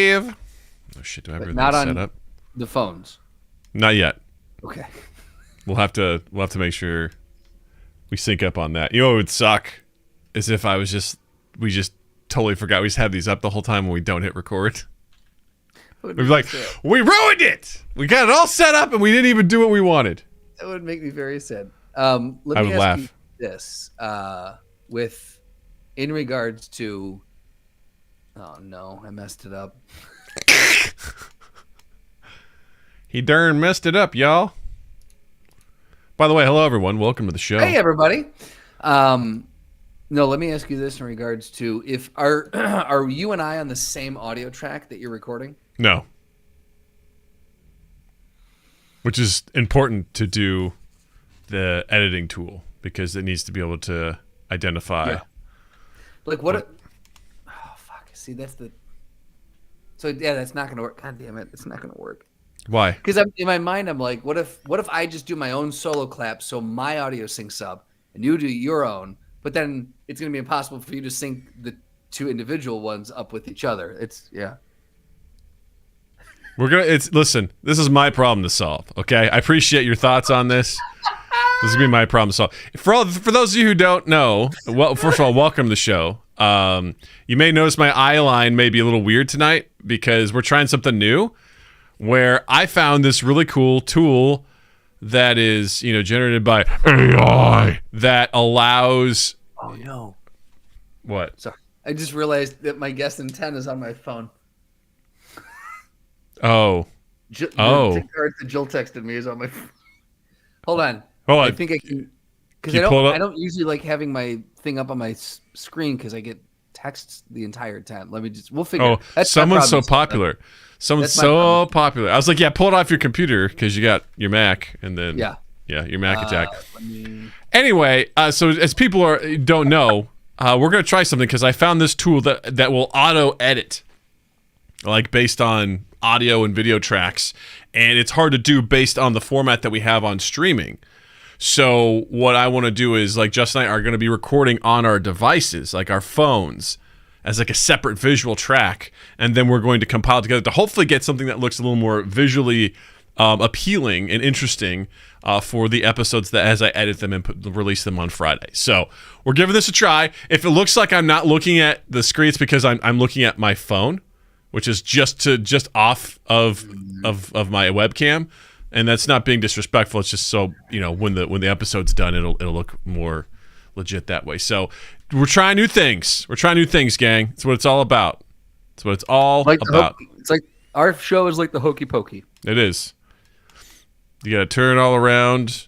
Oh shit, do I have everything not set on up? the phones. Not yet. Okay. We'll have to make sure we sync up on that. You know what would suck? Is if we just totally forgot we just had these up the whole time when we don't hit record. We'd be like, we ruined it! We got it all set up and we didn't even do what we wanted. That would make me very sad. I Let me would ask laugh. you this. In regards to... Oh, no. I messed it up. He darn messed it up, y'all. By the way, hello everyone. Welcome to the show. Hey, everybody. No, let me ask you this in regards to if are you and I on the same audio track that you're recording? No. Which is important to do the editing tool because it needs to be able to identify. Yeah. Like what? Oh fuck! See, that's the. So yeah, that's not gonna work. God damn it! It's not gonna work. Why? Because in my mind, I'm like, what if I just do my own solo clap so my audio syncs up and you do your own, but then it's gonna be impossible for you to sync the two individual ones up with each other. Listen, this is my problem to solve, okay? I appreciate your thoughts on this. This is gonna be my problem to solve. For those of you who don't know, well, first of all, welcome to the show. You may notice my eye line may be a little weird tonight because we're trying something new where I found this really cool tool that is, generated by AI that allows... Oh, no. What? Sorry. I just realized that my guest intent is on my phone. Oh. The card that Jill texted me is on my phone. Hold on. I think I can... Because I don't usually like having my thing up on my screen because I get texts the entire time. We'll figure it out. Someone's so popular. Someone's so popular. I was like, yeah, pull it off your computer because you got your Mac and then your Mac attack. Anyway, so as people don't know, we're gonna try something because I found this tool that will auto edit, like based on audio and video tracks, and it's hard to do based on the format that we have on streaming. So what I want to do is, like, Justin and I are going to be recording on our devices, like our phones, as like a separate visual track, and then we're going to compile together to hopefully get something that looks a little more visually appealing and interesting for the episodes that as I edit them and release them on Friday. So we're giving this a try. If it looks like I'm not looking at the screen, it's because I'm looking at my phone, which is just off of my webcam. And that's not being disrespectful. It's just so, when the episode's done, it'll look more legit that way. So we're trying new things. Gang. That's what it's all about. That's what it's all about. It's like our show is like the hokey pokey. It is. You got to turn it all around,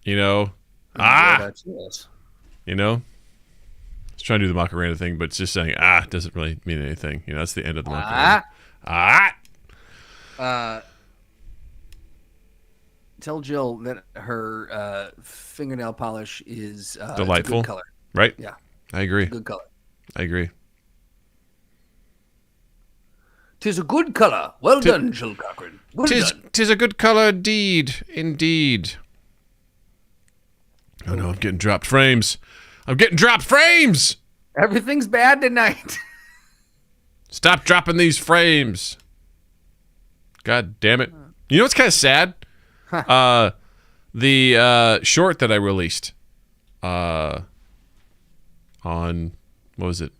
I was trying to do the Macarena thing, but it's just saying, doesn't really mean anything. That's the end of the Macarena. Tell Jill that her fingernail polish is delightful. It's a good color. Right? Yeah. I agree. Good color. I agree. 'Tis a good color. Well done, Jill Cochran. Well done. 'Tis a good color indeed. Oh no, I'm getting dropped frames. Everything's bad tonight. Stop dropping these frames. God damn it. You know what's kind of sad? The short that I released on, what was it,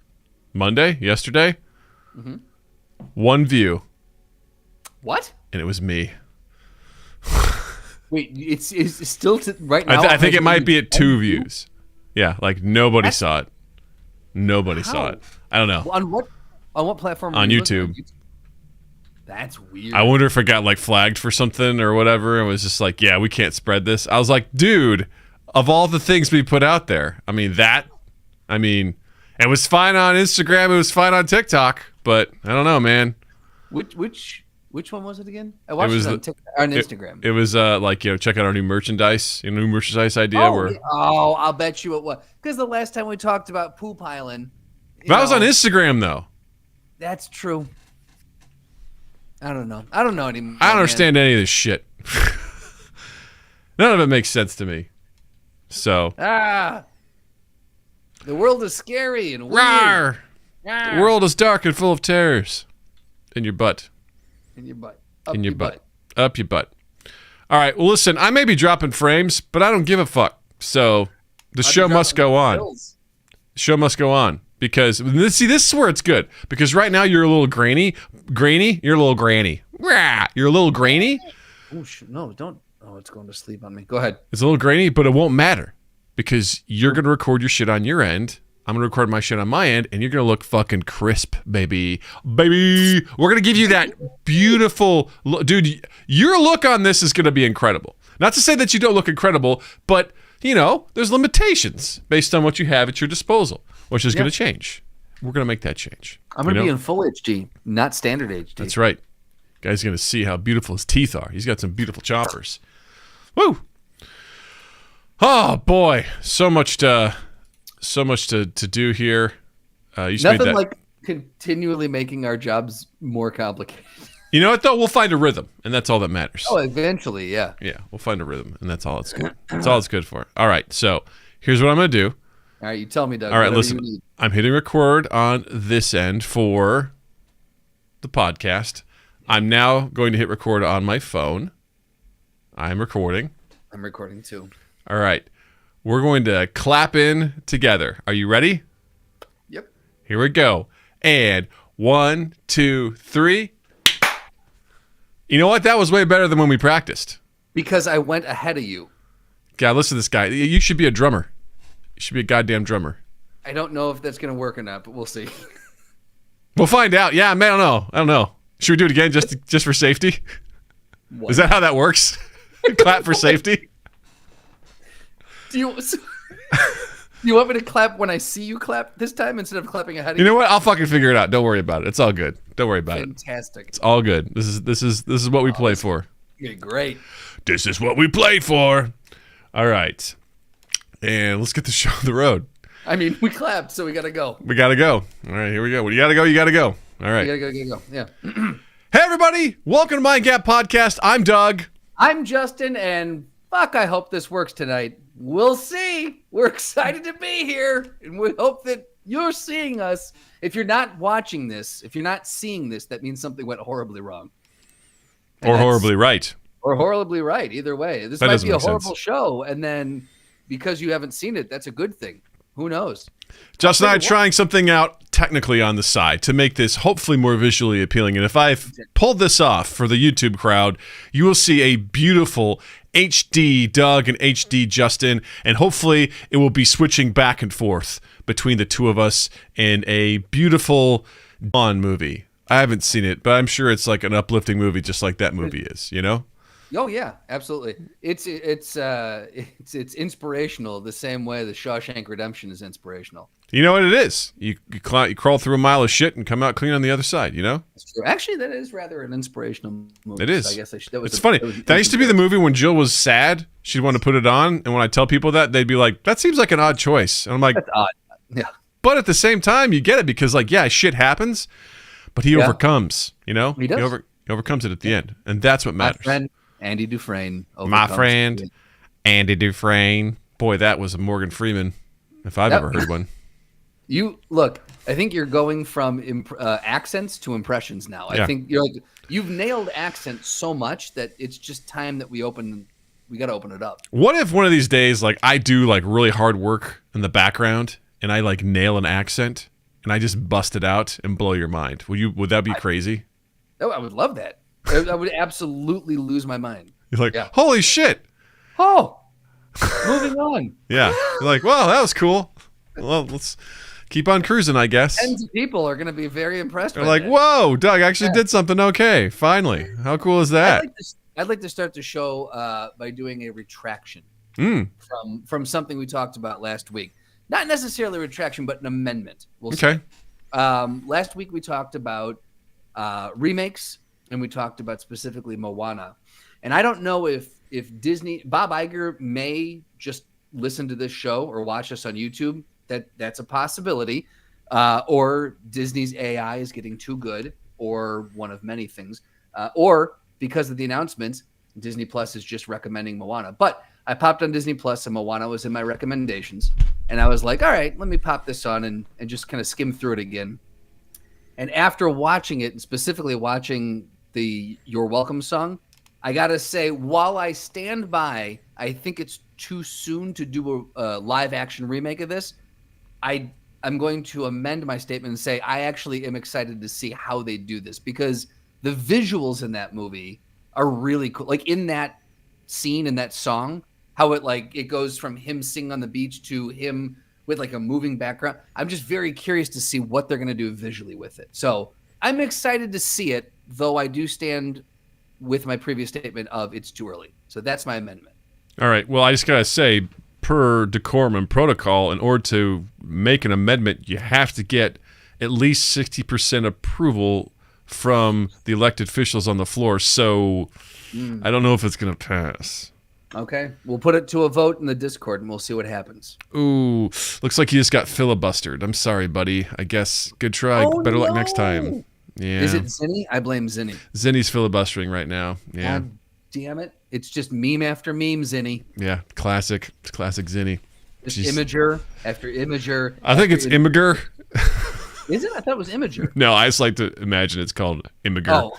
yesterday? Mm-hmm. 1 view. What? And it was me. Wait, it's still right now? I think it might be at 2 views. Yeah, like nobody saw it. Nobody saw it. I don't know. On what platform? On YouTube. That's weird. I wonder if it got like flagged for something or whatever. It was just like, yeah, we can't spread this. I was like, dude, of all the things we put out there, it was fine on Instagram, it was fine on TikTok, but I don't know, man. Which one was it again? I watched it on TikTok, on Instagram. It was check out our new merchandise, new merchandise idea. I'll bet you it was. Because the last time we talked about poop island. That was on Instagram though. That's true. I don't know anymore. I don't understand any of this shit. None of it makes sense to me. So. The world is scary and weird. Rawr. The world is dark and full of terrors. In your butt. In your butt. In your butt. Up your butt. All right. Well, listen, I may be dropping frames, but I don't give a fuck. So the show must go on. The show must go on. Because, see, this is where it's good. Because right now you're a little grainy. You're a little granny. You're a little grainy. Oh, no, don't. Oh, it's going to sleep on me. Go ahead. It's a little grainy, but it won't matter. Because you're going to record your shit on your end. I'm going to record my shit on my end. And you're going to look fucking crisp, baby. Baby. We're going to give you that beautiful look. Dude, your look on this is going to be incredible. Not to say that you don't look incredible, but, you know, there's limitations based on what you have at your disposal. Which is going to change. We're going to make that change. I'm going to be in full HD, not standard HD. That's right. Guy's going to see how beautiful his teeth are. He's got some beautiful choppers. Woo! Oh boy, so much to do here. Nothing like continually making our jobs more complicated. You know what though? We'll find a rhythm, and that's all that matters. Oh, eventually, yeah. Yeah, we'll find a rhythm, and that's all it's good. That's all it's good for. All right, so here's what I'm going to do. All right, you tell me, Doug. All right, listen. I'm hitting record on this end for the podcast. I'm now going to hit record on my phone. I'm recording. I'm recording too. All right. We're going to clap in together. Are you ready? Yep. Here we go. And 1, 2, 3. You know what? That was way better than when we practiced. Because I went ahead of you. God, listen to this guy. You should be a drummer. You should be a goddamn drummer. I don't know if that's going to work or not, but we'll see. We'll find out. Yeah, man, I don't know. Should we do it again just for safety? What? Is that how that works? Clap for safety? Do you want me to clap when I see you clap this time instead of clapping ahead of you? You know what? I'll fucking figure it out. Don't worry about it. It's all good. Don't worry about it. Fantastic. It's all good. This is what we play for. Yeah, great. This is what we play for. All right. And let's get the show on the road. I mean, we clapped, so we got to go. We got to go. All right, here we go. When you got to go, you got to go. All right. You got to go. Yeah. Hey, everybody. Welcome to Mind Gap Podcast. I'm Doug. I'm Justin, and fuck, I hope this works tonight. We'll see. We're excited to be here, and we hope that you're seeing us. If you're not watching this, if you're not seeing this, that means something went horribly wrong. Or horribly right. Or horribly right. Either way. This might be a horrible show, and then because you haven't seen it, that's a good thing. Who knows? Justin and I are trying something out technically on the side to make this hopefully more visually appealing. And if I've pulled this off for the YouTube crowd, you will see a beautiful HD Doug and HD Justin. And hopefully it will be switching back and forth between the two of us in a beautiful Dawn movie. I haven't seen it, but I'm sure it's like an uplifting movie just like that movie is, you know? Oh yeah, absolutely. It's inspirational the same way the Shawshank Redemption is inspirational. You know what it is? You crawl through a mile of shit and come out clean on the other side. You know. That's true. Actually, that is rather an inspirational movie. It is. So I guess it's funny. That used to be the movie when Jill was sad. She'd want to put it on, and when I tell people that, they'd be like, "That seems like an odd choice." And I'm like, "That's odd." Yeah. But at the same time, you get it because, like, yeah, shit happens, but he overcomes. You know, he does. He overcomes it at the end, and that's what matters. My friend Andy Dufresne. My friend Andy Dufresne. Boy, that was a Morgan Freeman, if I've ever heard one. You look. I think you're going from accents to impressions now. I think you've nailed accent so much that it's just time that we got to open it up. What if one of these days, like, I do like really hard work in the background and I like nail an accent and I just bust it out and blow your mind? Would that be crazy? I would love that. I would absolutely lose my mind. You're like, holy shit. Oh, moving on. Yeah. You're like, well, that was cool. Well, let's keep on cruising, I guess. Tens of people are going to be very impressed. They're like, whoa, Doug actually did something okay. Finally. How cool is that? I'd like to start the show by doing a retraction from something we talked about last week. Not necessarily a retraction, but an amendment. We'll see. Last week we talked about remakes, and we talked about specifically Moana. And I don't know if Disney, Bob Iger may just listen to this show or watch us on YouTube. That's a possibility. Or Disney's AI is getting too good, or one of many things. Or because of the announcements, Disney Plus is just recommending Moana. But I popped on Disney Plus and Moana was in my recommendations. And I was like, all right, let me pop this on and just kind of skim through it again. And after watching it, and specifically watching the You're Welcome song, I got to say, while I stand by, I think it's too soon to do a live action remake of this. I'm going to amend my statement and say I actually am excited to see how they do this, because the visuals in that movie are really cool. Like in that scene, in that song, how it goes from him singing on the beach to him with like a moving background. I'm just very curious to see what they're going to do visually with it. So I'm excited to see it, though I do stand with my previous statement of it's too early. So that's my amendment. All right. Well, I just got to say, per decorum and protocol, in order to make an amendment, you have to get at least 60% approval from the elected officials on the floor. So I don't know if it's going to pass. Okay. We'll put it to a vote in the Discord and we'll see what happens. Ooh, looks like you just got filibustered. I'm sorry, buddy. I guess good try. Better luck next time. Yeah. Is it Zinni? I blame Zinni. Zinni's filibustering right now. Yeah. God damn it. It's just meme after meme, Zinni. Yeah. Classic Zinni. Just Imager after Imager. I think it's Imager. Is it? I thought it was Imager. No, I just like to imagine it's called Imager. Oh.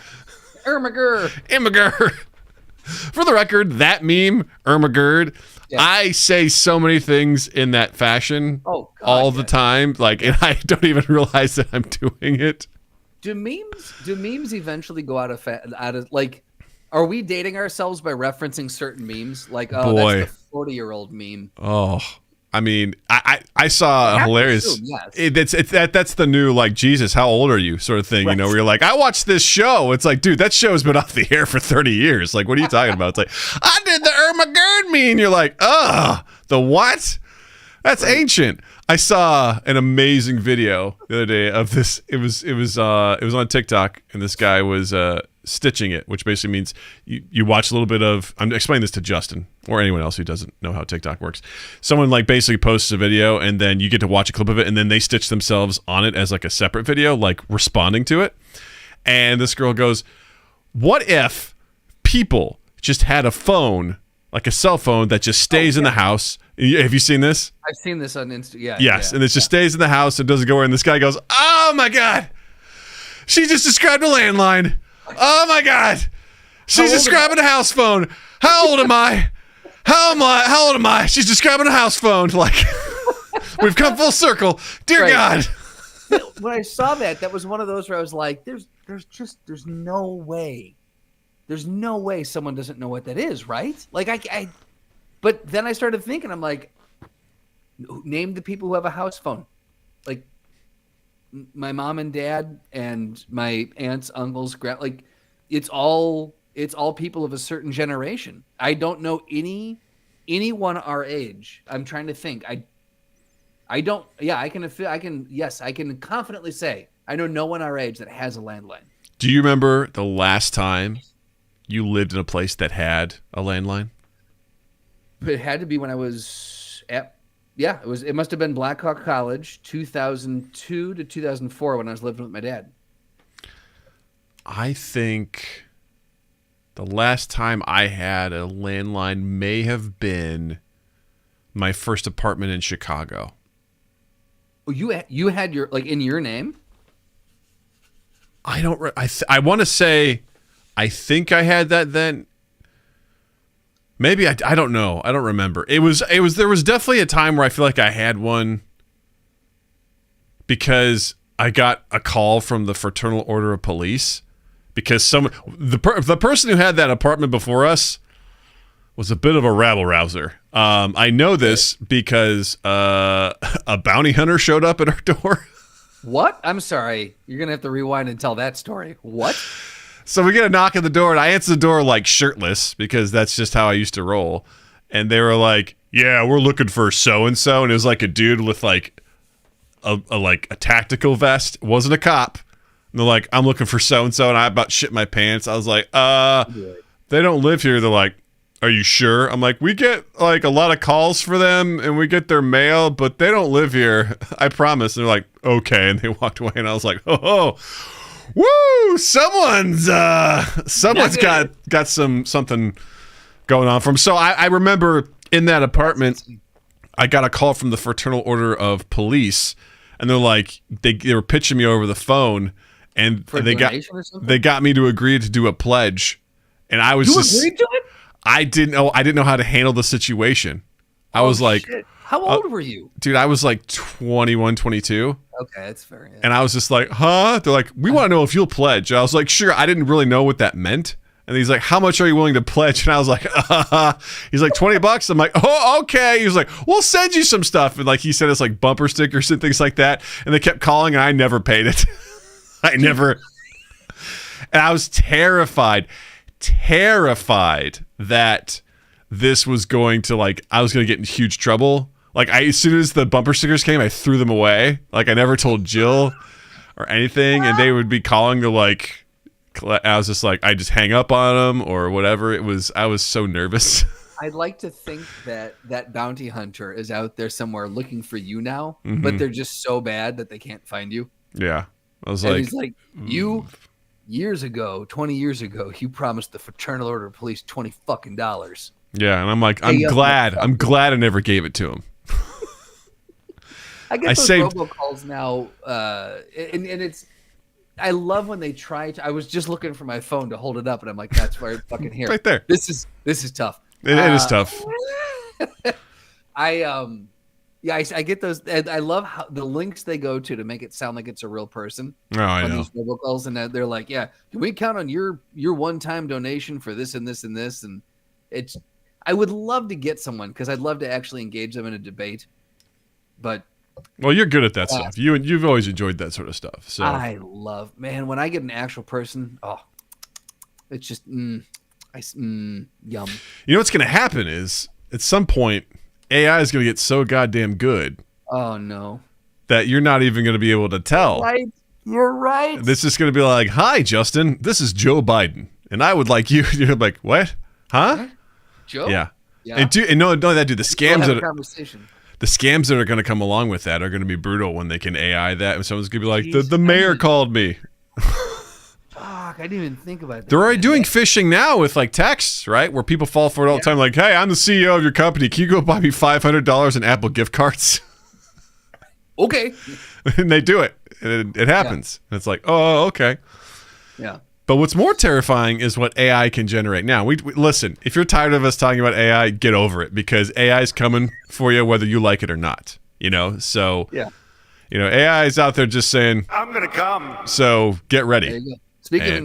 Imager. For the record, that meme, Ermagerd, I say so many things in that fashion all the time. Like, and I don't even realize that I'm doing it. Do memes eventually go out of like, are we dating ourselves by referencing certain memes? Like, that's the 40-year-old meme. Oh, I mean, I saw a hilarious. That's the new, like, Jesus, how old are you sort of thing, right. You know, where you're like, I watched this show. It's like, dude, that show's been off the air for 30 years. Like, what are you talking about? It's like, I did the Ermagerd meme. You're like, the what? That's ancient. I saw an amazing video the other day of this. It was on TikTok, and this guy was stitching it, which basically means you watch a little bit of. I'm explaining this to Justin or anyone else who doesn't know how TikTok works. Someone like basically posts a video, and then you get to watch a clip of it, and then they stitch themselves on it as like a separate video, like responding to it. And this girl goes, "What if people just had a phone?" Like a cell phone that just stays in the house. Have you seen this? I've seen this on Insta. Yeah. Yes, and it just stays in the house and doesn't go where. And this guy goes, "Oh my god, she just described a landline. Oh my god, she's describing a house phone. How old am I? How old am I? She's describing a house phone. Like, we've come full circle. Dear God." When I saw that was one of those where I was like, "There's no way." There's no way someone doesn't know what that is, right? Like but then I started thinking, I'm like, name the people who have a house phone. Like my mom and dad and my aunts, uncles, like it's all people of a certain generation. I don't know anyone our age. I'm trying to think. I can confidently say I know no one our age that has a landline. Do you remember the last time you lived in a place that had a landline? It had to be when I was it must have been Blackhawk College, 2002 to 2004 when I was living with my dad. I think the last time I had a landline may have been my first apartment in Chicago. Oh, you had your, like, in your name? I want to say I think I had that then. Maybe I don't know. I don't remember. There was definitely a time where I feel like I had one because I got a call from the Fraternal Order of Police because the person who had that apartment before us was a bit of a rabble-rouser. I know this because a bounty hunter showed up at our door. What? I'm sorry. You're going to have to rewind and tell that story. What? So we get a knock at the door, and I answer the door like shirtless because that's just how I used to roll. And they were like, "Yeah, we're looking for so-and-so." And it was like a dude with like a tactical vest. It wasn't a cop. And they're like, "I'm looking for so-and-so." And I about shit my pants. I was like, they don't live here. They're like, "Are you sure?" I'm like, "We get like a lot of calls for them and we get their mail, but they don't live here. I promise." And they're like, "Okay." And they walked away, and I was like, "Oh, woo! Someone's got something going on from." So I remember in that apartment, I got a call from the Fraternal Order of Police, and they're like, they were pitching me over the phone, and they got me to agree to do a pledge, and I was agreed to it? I didn't know how to handle the situation. I was like, shit. How old were you? Dude, I was like 21, 22. Okay, that's fair. Yeah. And I was just like, huh? They're like, we want to know if you'll pledge. And I was like, sure. I didn't really know what that meant. And he's like, how much are you willing to pledge? And I was like, he's like, $20. I'm like, oh, okay. He was like, we'll send you some stuff. And like, he sent us like bumper stickers and things like that. And they kept calling and I never paid it. And I was terrified that this was going to I was going to get in huge trouble. Like as soon as the bumper stickers came, I threw them away. Like I never told Jill or anything. And they would be calling to I was just like, I just hang up on them or whatever. I was so nervous. I'd like to think that bounty hunter is out there somewhere looking for you now, but they're just so bad that they can't find you. Yeah. I was and he's like, you 20 years ago, you promised the Fraternal Order of Police $20 fucking. Yeah. And I'm like, I'm glad I never gave it to him. I get those robocalls now. And it's, I love when they try to. I was just looking for my phone to hold it up, and I'm like, "That's right, fucking here, right there." This is tough. It is tough. I get those. And I love how the links they go to make it sound like it's a real person. Oh, I know. These robocalls, and they're like, "Yeah, can we count on your one-time donation for this and this and this?" And it's. I would love to get someone because I'd love to actually engage them in a debate, but. Well, you're good at that stuff. You've always enjoyed that sort of stuff. So I love, man, when I get an actual person, it's just yum. You know what's going to happen is at some point AI is going to get so goddamn good. Oh no. That you're not even going to be able to tell. You're right. This is going to be like, "Hi, Justin. This is Joe Biden, and I would like you." You're like, "What? Huh?" What? Joe? Yeah. And not only that, dude, the scams The scams that are going to come along with that are going to be brutal when they can AI that. And someone's going to be like, the mayor called me. Fuck, I didn't even think about that. They're already doing phishing now with texts, right? Where people fall for it all the time. Like, hey, I'm the CEO of your company. Can you go buy me $500 in Apple gift cards? Okay. And they do it. And it happens. And it's like, oh, okay. Yeah. But what's more terrifying is what AI can generate now. We listen, if you're tired of us talking about AI, get over it because AI is coming for you whether you like it or not. So AI is out there just saying, "I'm going to come." So get ready. There you go.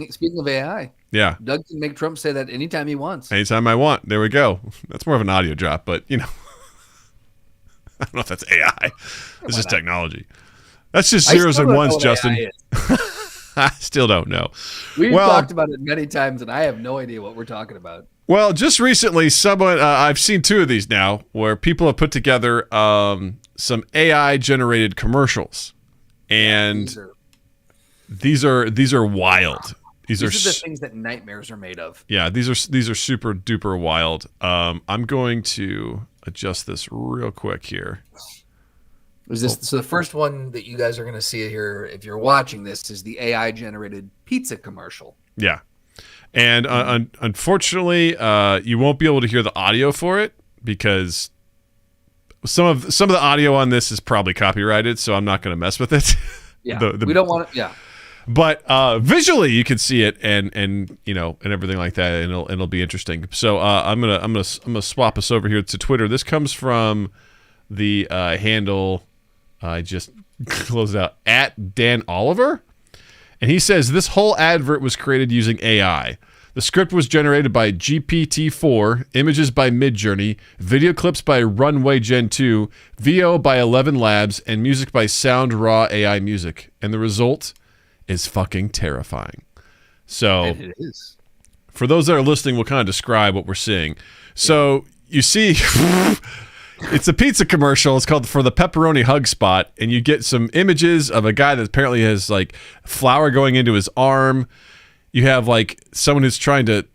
Speaking of AI, Doug can make Trump say that anytime he wants. Anytime I want. There we go. That's more of an audio drop, but I don't know if that's AI. This is technology. That's just zeros and ones, Justin. I still don't know. We've talked about it many times, and I have no idea what we're talking about. Well, just recently, someone I've seen 2 of these now, where people have put together some AI-generated commercials, and these are wild. These are the things that nightmares are made of. Yeah, these are super duper wild. I'm going to adjust this real quick here. So the first one that you guys are going to see here, if you're watching this, is the AI-generated pizza commercial. Yeah. And unfortunately, you won't be able to hear the audio for it because some of the audio on this is probably copyrighted, so I'm not going to mess with it. Yeah, we don't want it. Yeah. But visually, you can see it and and everything like that, and it'll be interesting. So I'm gonna swap us over here to Twitter. This comes from the handle. I just closed out at Dan Oliver, and he says this whole advert was created using AI. The script was generated by GPT-4, images by Midjourney, video clips by Runway Gen 2, VO by 11 Labs, and music by Sound Raw AI Music. And the result is fucking terrifying. So, it is. For those that are listening, we'll kind of describe what we're seeing. So, you see... It's a pizza commercial. It's called For the Pepperoni Hug Spot, and you get some images of a guy that apparently has flour going into his arm. You have someone who's trying to.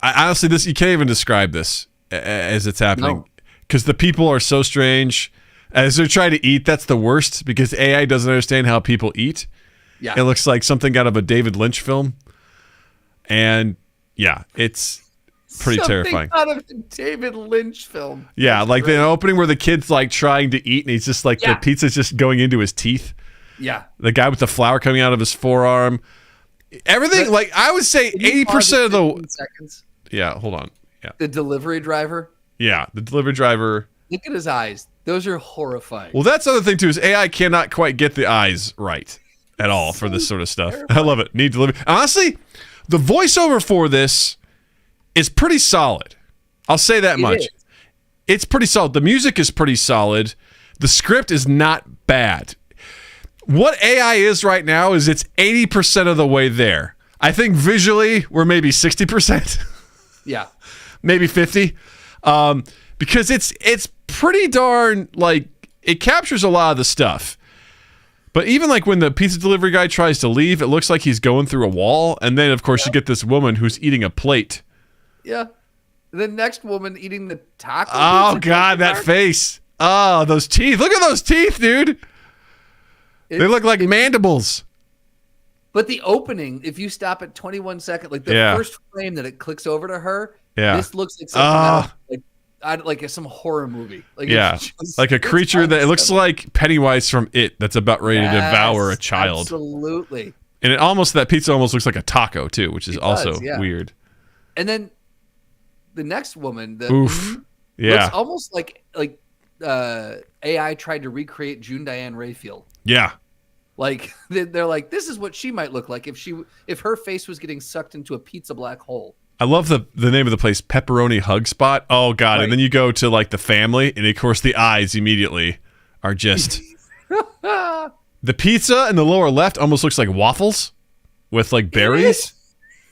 Honestly, you can't even describe this as it's happening because the people are so strange. As they're trying to eat, that's the worst because AI doesn't understand how people eat. Yeah, it looks like something out of a David Lynch film, and it's. Pretty terrifying. Out of a David Lynch film. Yeah, the opening where the kid's trying to eat and he's just the pizza's just going into his teeth. Yeah. The guy with the flower coming out of his forearm. Everything, like, I would say 80% of the... seconds? Yeah, hold on. Yeah. The delivery driver? Yeah, the delivery driver. Look at his eyes. Those are horrifying. Well, that's the other thing, too, is AI cannot quite get the eyes right at all for this sort of stuff. Terrifying. I love it. Need delivery. Honestly, the voiceover for this is pretty solid. I'll say that much. It's pretty solid. The music is pretty solid. The script is not bad. What AI is right now is it's 80% of the way there. I think visually we're maybe 60%. Yeah. Maybe 50. Because it's pretty darn, like, it captures a lot of the stuff. But even like when the pizza delivery guy tries to leave, it looks like he's going through a wall. And then, of course, you get this woman who's eating a plate. Yeah. The next woman eating the taco. Oh, God, that face. Oh, those teeth. Look at those teeth, dude. They look like mandibles. But the opening, if you stop at 21 seconds, like the first frame that it clicks over to her, this looks like something like some horror movie. Like like a creature that it looks like Pennywise from It that's about ready to devour a child. Absolutely. And that pizza almost looks like a taco too, which is also weird. And then the next woman, looks almost like AI tried to recreate June Diane Raphael. Yeah. Like they're like, this is what she might look like if her face was getting sucked into a pizza black hole. I love the name of the place, Pepperoni Hug Spot. Oh God! Right. And then you go to like the family, and of course the eyes immediately are just the pizza in the lower left almost looks like waffles with like berries.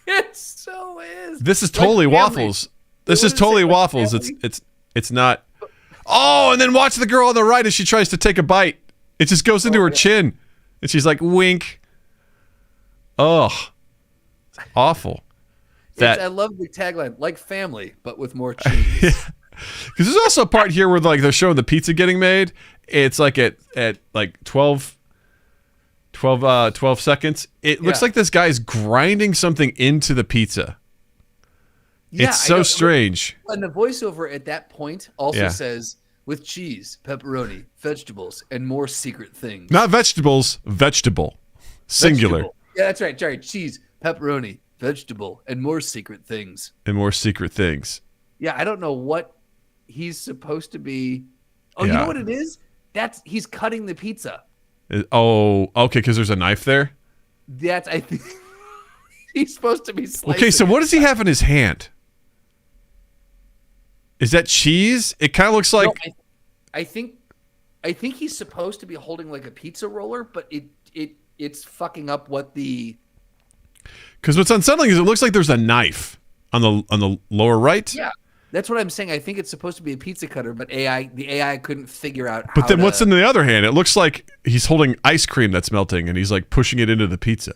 It so is. This is totally waffles. This is totally waffles. It's not. Oh, and then watch the girl on the right as she tries to take a bite. It just goes into her chin. And she's like, wink. Ugh. It's awful. I love the tagline, like family, but with more cheese. Because there's also a part here where like they're showing the pizza getting made. It's like at like 12 seconds. It looks like this guy's grinding something into the pizza. Yeah, it's so strange. And the voiceover at that point also says, with cheese, pepperoni, vegetables, and more secret things. Not vegetables, vegetable. Singular. Vegetable. Yeah, that's right. Sorry, cheese, pepperoni, vegetable, and more secret things. And more secret things. Yeah, I don't know what he's supposed to be. Oh, you know what it is? He's cutting the pizza. Oh, okay, because there's a knife there? I think he's supposed to be slicing. Okay, so what does he have in his hand? Is that cheese? It kind of looks like. No, I think he's supposed to be holding like a pizza roller, but it's fucking up what the. Because what's unsettling is it looks like there's a knife on the lower right. Yeah, that's what I'm saying. I think it's supposed to be a pizza cutter, but the AI couldn't figure out. But then what's in the other hand? It looks like he's holding ice cream that's melting, and he's like pushing it into the pizza.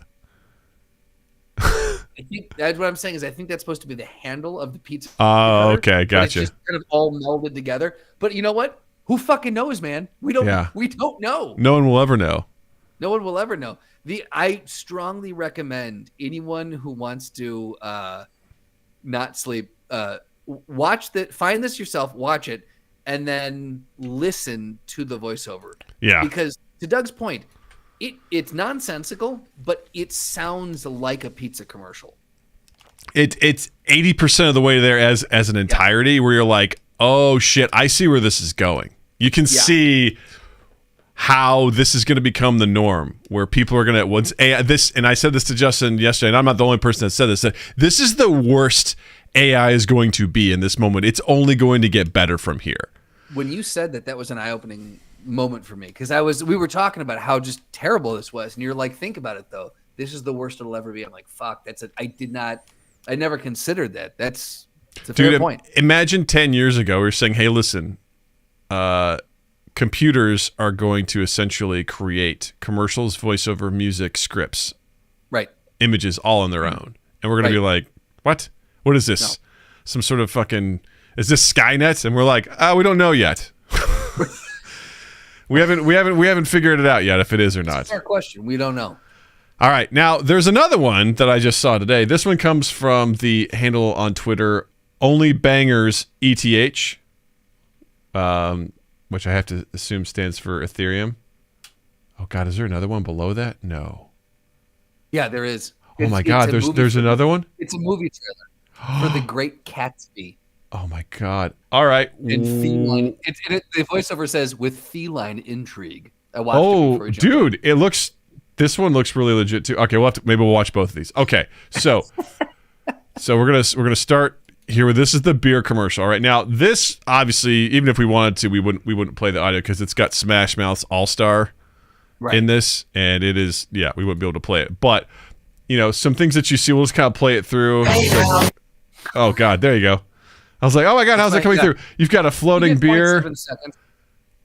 I think that's what I'm saying is I think that's supposed to be the handle of the pizza. Oh, okay, gotcha. It's just kind of all melded together. But you know what? Who fucking knows, man? We don't know. No one will ever know. No one will ever know. I strongly recommend anyone who wants to not sleep, find this yourself, watch it, and then listen to the voiceover. Yeah. Because to Doug's point, it's nonsensical, but it sounds like a pizza commercial. It's 80% of the way there as an entirety, where you're like, oh shit, I see where this is going. You can see how this is going to become the norm, where people are going to once AI, this, and I said this to Justin yesterday, and I'm not the only person that said this. That this is the worst AI is going to be in this moment. It's only going to get better from here. When you said that was an eye-opening moment for me, because we were talking about how just terrible this was, and you're like, think about it though, this is the worst it'll ever be. I'm like, fuck, I never considered that. It's a fair point. Imagine 10 years ago we were saying, hey, listen, computers are going to essentially create commercials, voiceover, music, scripts, right, images all on their own, and we're going to be like, what is this? No. Some sort of fucking, is this Skynet? And we're like, we don't know yet. We haven't figured it out yet if it is or not. It's a fair question. We don't know. All right. Now, there's another one that I just saw today. This one comes from the handle on Twitter, Only Bangers ETH, which I have to assume stands for Ethereum. Oh God, is there another one below that? No. Yeah, there is. Oh my God, there's another one? It's a movie trailer for The Great Gatsby. Oh my God. All right. And feline. The voiceover says with feline intrigue. I watched it before dude, this one looks really legit too. Okay, maybe we'll watch both of these. Okay, so we're gonna start here with this is the beer commercial. All right, now this obviously, even if we wanted to, we wouldn't play the audio because it's got Smash Mouth's All Star in this, and it is we wouldn't be able to play it. But some things that you see, we'll just kind of play it through. Oh God, there you go. I was like, oh my God, how's it coming through? You've got a floating beer. 7 seconds.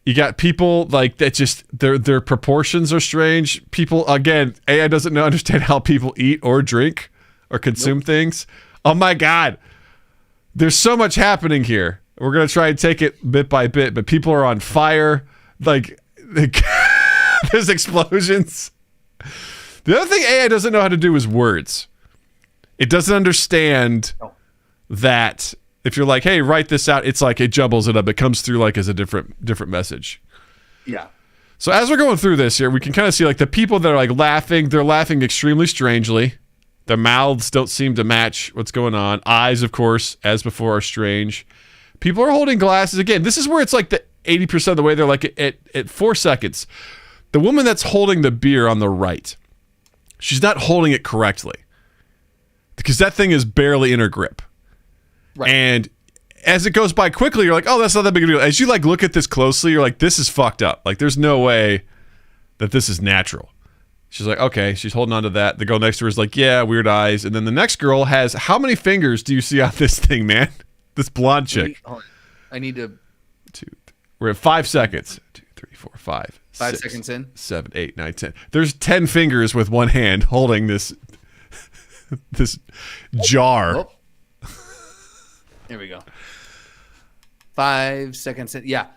You got people like that. Just their proportions are strange. People again, AI doesn't understand how people eat or drink or consume things. Oh my God, there's so much happening here. We're gonna try and take it bit by bit, but people are on fire. Like there's explosions. The other thing AI doesn't know how to do is words. It doesn't understand that. If you're like, hey, write this out, it's like it jumbles it up. It comes through like as a different message. Yeah. So as we're going through this here, we can kind of see like the people that are like laughing, they're laughing extremely strangely. Their mouths don't seem to match what's going on. Eyes, of course, as before, are strange. People are holding glasses. Again, this is where it's like the 80% of the way. They're like at 4 seconds. The woman that's holding the beer on the right, she's not holding it correctly because that thing is barely in her grip. Right. And as it goes by quickly, you're like, oh, that's not that big a deal. As you like look at this closely, you're like, this is fucked up. Like, there's no way that this is natural. She's like, okay, she's holding on to that. The girl next to her is like, yeah, weird eyes. And then the next girl has, how many fingers do you see on this thing, man? This blonde chick. I need to. We're at 5 seconds. 2, 3, 4, 5. 5 seconds in. 7, 8, 9, 10. There's 10 fingers with one hand holding this jar. Oh. Here we go. 5 seconds in. Yeah.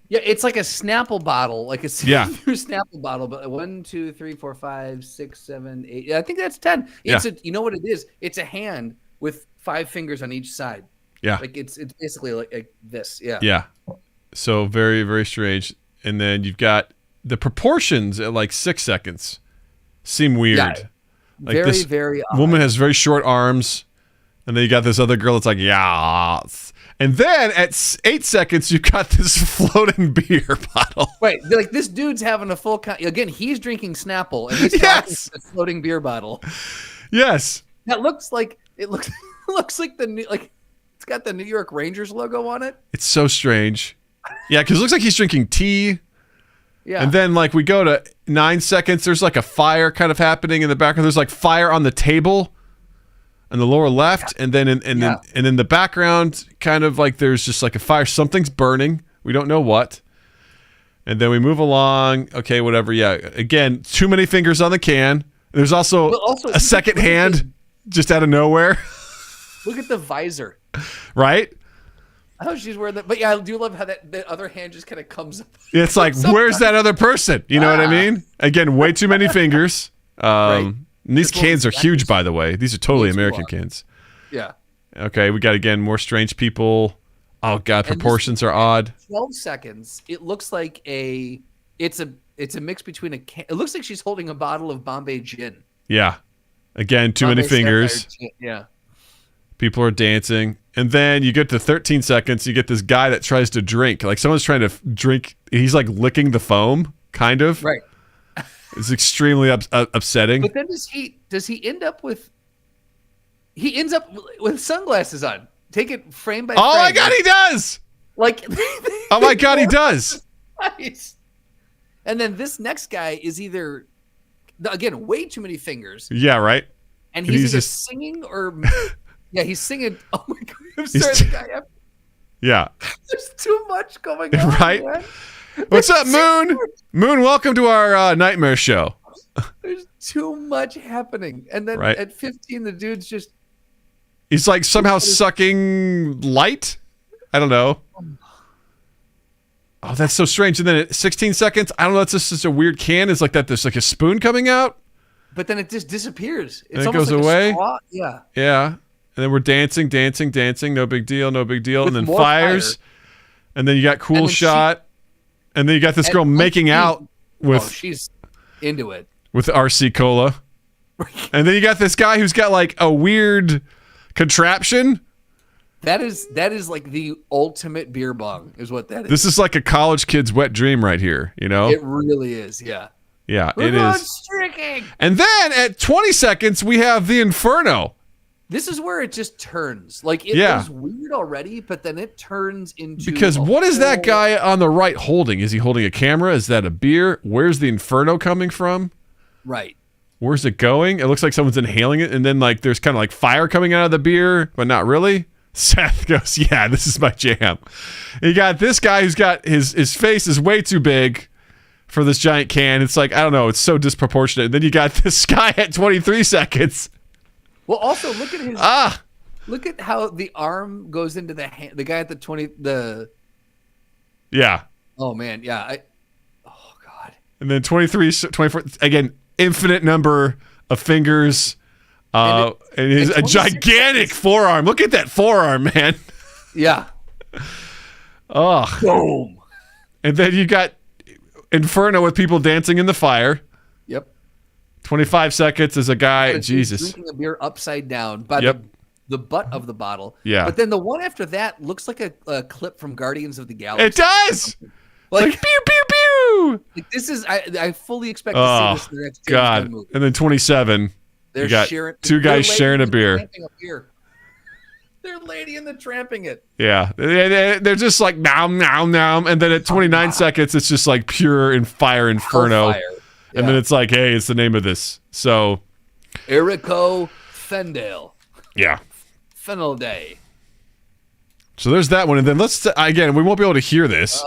Yeah, it's like a Snapple bottle, like a Snapple bottle, but 1, 2, 3, 4, 5, 6, 7, 8. I think that's 10. It's you know what it is? It's a hand with 5 fingers on each side. Yeah. Like it's basically like this. Yeah. Yeah. So very, very strange. And then you've got the proportions at like 6 seconds seem weird. Yeah. Like very, very odd. Woman has very short arms. And then you got this other girl that's like, yes. And then at 8 seconds, you've got this floating beer bottle. Wait, like this dude's having a full again, he's drinking Snapple and he's talking to the floating beer bottle. Yes. That looks like looks like the new it's got the New York Rangers logo on it. It's so strange. Yeah, because it looks like he's drinking tea. Yeah. And then like we go to 9 seconds, there's like a fire kind of happening in the background. There's like fire on the table. In the lower left, and then in the background, kind of like there's just like a fire. Something's burning. We don't know what. And then we move along. Okay, whatever. Yeah. Again, too many fingers on the can. There's also a second hand just out of nowhere. Look at the visor. Right? Oh, she's wearing that. But yeah, I do love how the other hand just kind of comes up. It's like, where's that other person? You know what I mean? Again, way too many fingers. Right. And these cans are huge, by the way. These are totally American cans. Yeah. Okay, we got, again, more strange people. Oh, God, proportions are odd. 12 seconds. It looks like it's a mix between it looks like she's holding a bottle of Bombay gin. Yeah. Again, too many fingers. Yeah. People are dancing. And then you get to 13 seconds, you get this guy that tries to drink. Like, someone's trying to drink. He's, like, licking the foam, kind of. Right. It's extremely upsetting. But then does he end up with? He ends up with sunglasses on. Take it frame by frame. Oh my God, he does! Like, oh my God, he does! Nice. And then this next guy is either, again, way too many fingers. Yeah, right. And he's either just singing or, yeah, he's singing. Oh my God, I'm sorry, the guy. Yeah. There's too much going on. Right. Man. What's up, Moon? Moon, welcome to our nightmare show. There's too much happening. And then at 15, the dude's just... He's like somehow sucking light? I don't know. Oh, that's so strange. And then at 16 seconds, I don't know, it's just a weird can. It's like that. There's like a spoon coming out. But then it just disappears. It's and it goes like away. Yeah. Yeah. And then we're dancing. No big deal. And then fires. Fire. And then you got cool shot. And then you got this girl making out she's into it. With RC Cola. And then you got this guy who's got like a weird contraption. That is like the ultimate beer bong, is what that is. This is like a college kid's wet dream right here, you know? It really is, yeah. Yeah, it is. Streaking. And then at 20 seconds, we have the Inferno. This is where it just turns. Like, it was weird already, but then it turns into... Because what is that guy on the right holding? Is he holding a camera? Is that a beer? Where's the Inferno coming from? Right. Where's it going? It looks like someone's inhaling it, and then like there's kind of like fire coming out of the beer, but not really. Seth goes, yeah, this is my jam. And you got this guy who's got his face is way too big for this giant can. It's like, I don't know, it's so disproportionate. And then you got this guy at 23 seconds. Well, also look at his look at how the arm goes into the hand. The guy at the 20 Yeah. Oh man, yeah. Oh god. And then 23 24 again, infinite number of fingers. And he's a gigantic forearm. Look at that forearm, man. Yeah. Oh. Boom. And then you got Inferno with people dancing in the fire. Yep. 25 seconds as a guy. Jesus. Drinking a beer upside down by the butt of the bottle. Yeah. But then the one after that looks like a clip from Guardians of the Galaxy. It does. Like pew pew pew. Like this is I fully expect to see this in the next God. movie. And then 27. They're you got sharing, two guys sharing a beer. They're lady and the tramping it. Yeah. They're just like nom nom nom. And then at 29 seconds, it's just like pure and fire Inferno. Yeah. And then it's like, hey, it's the name of this. So Erico Fendale. Yeah. Fennel Day. So there's that one. And then again, we won't be able to hear this.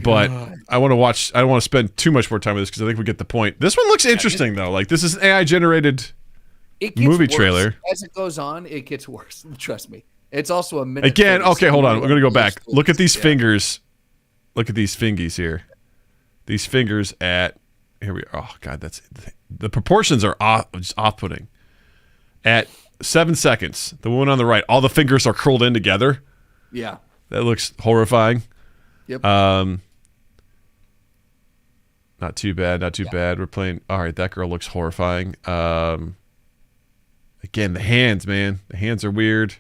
But I want to I don't want to spend too much more time with this because I think we get the point. This one looks interesting though. Like this is an AI generated movie trailer. As it goes on, it gets worse. Trust me. It's also a minute. Again, okay, hold on. We're going to go back. Look at these fingers. Look at these fingies here. These fingers at here we are. Oh god, the proportions are just off-putting. At 7 seconds, the one on the right, all the fingers are curled in together. Yeah. That looks horrifying. Yep. Not too bad. Not too bad. We're playing. All right, that girl looks horrifying. Again, the hands, man. The hands are weird.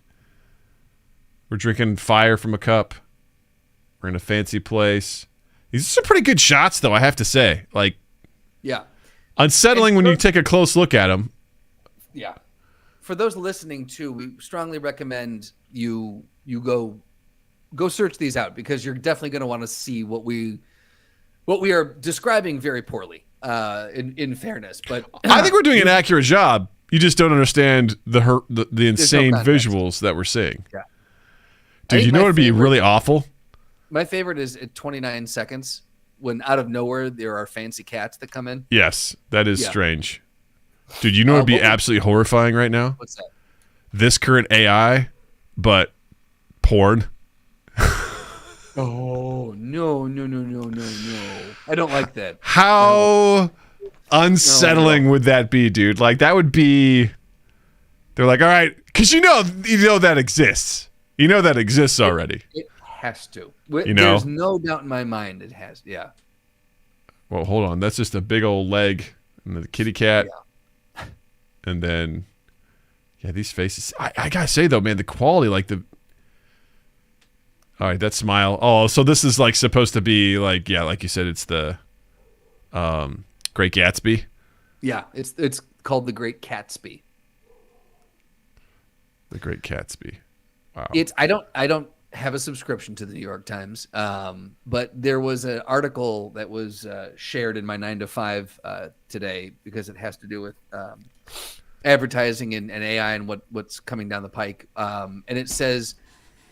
We're drinking fire from a cup. We're in a fancy place. These are some pretty good shots, though, I have to say. Like, yeah, unsettling when you take a close look at them. Yeah. For those listening, too, we strongly recommend you go search these out because you're definitely going to want to see what we are describing very poorly. In fairness, but I think we're doing an accurate job. You just don't understand the insane visuals that we're seeing. Yeah. Dude, you know what would be really awful? My favorite is at 29 seconds when out of nowhere there are fancy cats that come in. Yes, that is strange. Dude, you know what would be absolutely horrifying right now? What's that? This current AI, but porn. Oh, no. I don't like that. How unsettling would that be, dude? Like, that would be... They're like, all right, because you know that exists. You know that exists already. It has to. There's no doubt in my mind it has. Yeah. Well, hold on. That's just a big old leg and the kitty cat. Yeah. And then, these faces. I got to say, though, man, the quality, like the... All right, that smile. Oh, so this is like supposed to be like, like you said, it's the Great Gatsby. Yeah, it's called the Great Catsby. The Great Catsby. Wow. I don't have a subscription to the New York Times, but there was an article that was shared in my 9 to 5 today because it has to do with advertising and AI and what's coming down the pike. And it says.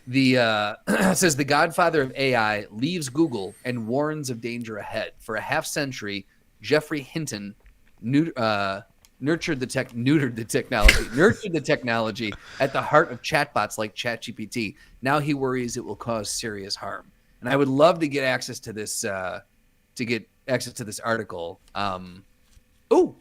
Says the godfather of AI leaves Google and warns of danger ahead. For a half century, Geoffrey Hinton nurtured the technology at the heart of chatbots like ChatGPT. Now he worries it will cause serious harm. And I would love to get access to this article. Oh,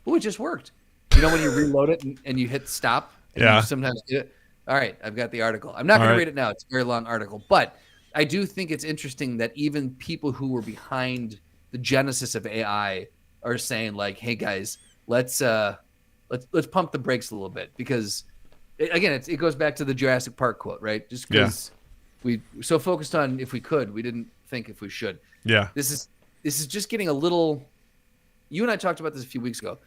it just worked. You know when you reload it and you hit stop and you sometimes get it. All right, I've got the article. I'm not going to read it now. It's a very long article. But I do think it's interesting that even people who were behind the genesis of AI are saying like, hey guys, let's pump the brakes a little bit, because again, it goes back to the Jurassic Park quote, right? Just because we so focused on if we could, we didn't think if we should. Yeah. This is just getting a little. You and I talked about this a few weeks ago.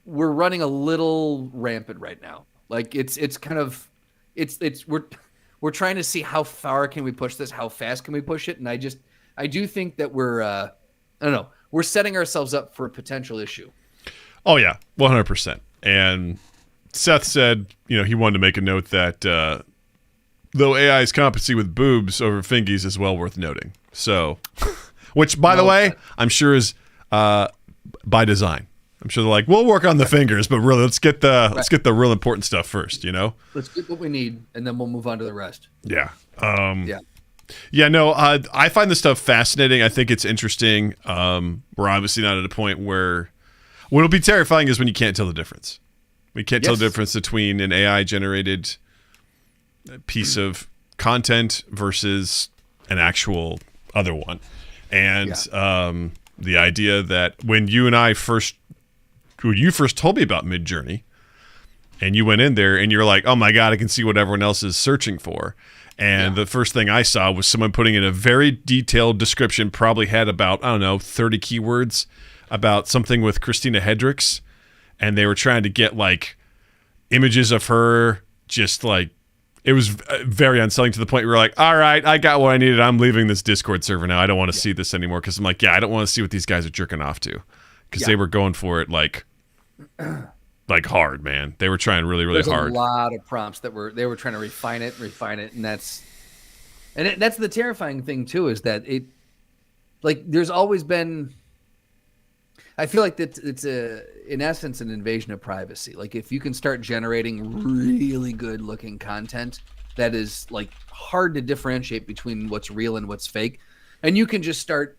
We're running a little rampant right now. Like it's kind of we're trying to see how far can we push this, how fast can we push it, and I do think that we're I don't know, we're setting ourselves up for a potential issue. Oh yeah, 100%. And Seth said, he wanted to make a note that though AI's competency with boobs over fingies is well worth noting. So, which by the way, I'm sure is by design. I'm sure they're like, we'll work on the fingers, but really let's get the real important stuff first, Let's get what we need, and then we'll move on to the rest. Yeah. Yeah, no, I find this stuff fascinating. I think it's interesting. We're obviously not at a point where what'll be terrifying is when you can't tell the difference. We can't tell the difference between an AI-generated piece of content versus an actual other one. And the idea that when you first told me about Midjourney, and you went in there and you're like, oh my God, I can see what everyone else is searching for. And the first thing I saw was someone putting in a very detailed description, probably had about, 30 keywords about something with Christina Hendricks. And they were trying to get like images of her, just like, it was very unsettling to the point where we're like, all right, I got what I needed. I'm leaving this Discord server now. I don't want to see this anymore. Cause I'm like, I don't want to see what these guys are jerking off to. Cause they were going for it like hard, man. They were trying really, really hard. There's a lot of prompts that they were trying to refine it. And that's the terrifying thing too, is that there's always been, I feel like that it's in essence an invasion of privacy. Like if you can start generating really good looking content that is like hard to differentiate between what's real and what's fake, and you can just start,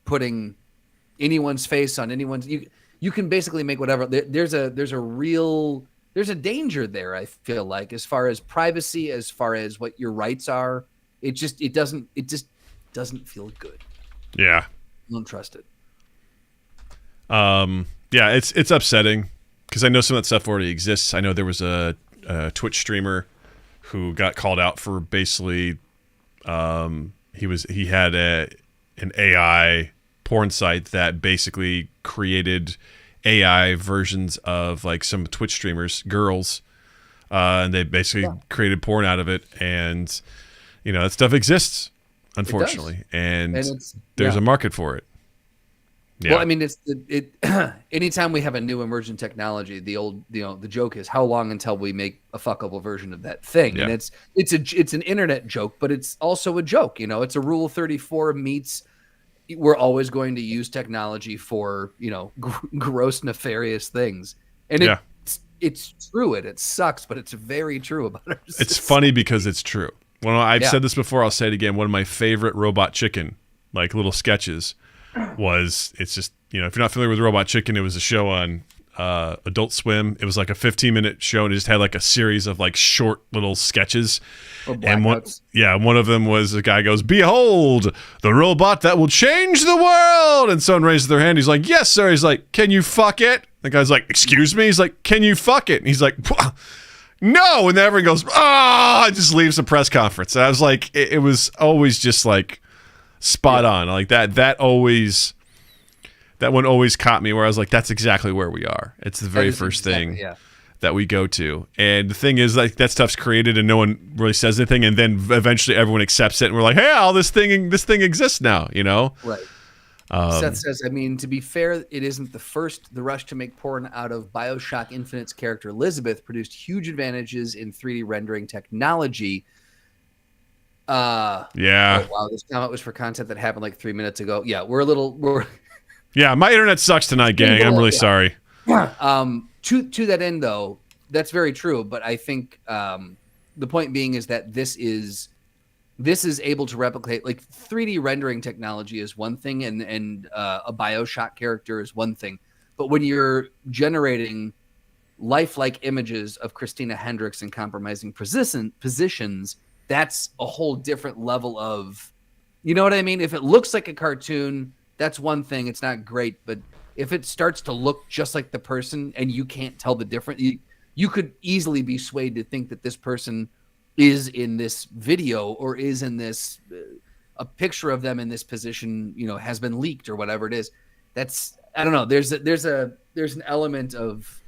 putting anyone's face on anyone's, you can basically make whatever. There's a danger there, I feel like, as far as privacy, as far as what your rights are. It just doesn't feel good. Yeah. Don't trust it. Yeah, it's upsetting because I know some of that stuff already exists. I know there was a Twitch streamer who got called out for basically he had an AI porn site that basically created AI versions of like some Twitch streamers, girls, and they basically created porn out of it, and that stuff exists. Unfortunately, and there's a market for it. Yeah. Well, I mean, anytime we have a new emergent technology, the joke is how long until we make a fuckable version of that thing. Yeah. And it's an internet joke, but it's also a joke. It's a Rule 34 meets. We're always going to use technology for gross, nefarious things, and it's true. It sucks, but it's very true about our system. It's funny because it's true. I've said this before, I'll say it again. One of my favorite Robot Chicken, like little sketches, was if you're not familiar with Robot Chicken, it was a show on Adult Swim. It was like a 15-minute show, and it just had like a series of like short little sketches. And one of them was a guy goes, "Behold, the robot that will change the world." And someone raises their hand. He's like, "Yes, sir." He's like, "Can you fuck it?" The guy's like, "Excuse me?" He's like, "Can you fuck it?" And he's like, "No." And then everyone goes, and just leaves the press conference. And I was like, it was always just like spot on. Like that one always caught me where I was like, that's exactly where we are. It's the very first thing that we go to. And the thing is, like, that stuff's created and no one really says anything. And then eventually everyone accepts it. And we're like, hey, this thing exists now, Right. Seth says, I mean, to be fair, it isn't the first. The rush to make porn out of BioShock Infinite's character Elizabeth produced huge advantages in 3D rendering technology. Yeah. Oh, wow, this comment was for content that happened like 3 minutes ago. Yeah, yeah, my internet sucks tonight, gang. I'm really sorry. To that end, though, that's very true. But I think the point being is that this is able to replicate, like 3D rendering technology is one thing, and a BioShock character is one thing. But when you're generating lifelike images of Christina Hendricks in compromising positions, that's a whole different level of You know what I mean? If it looks like a cartoon, that's one thing. It's not great, but if it starts to look just like the person and you can't tell the difference, you could easily be swayed to think that this person is in this video or is in this a picture of them in this position, has been leaked or whatever it is. That's, I don't know. There's an element of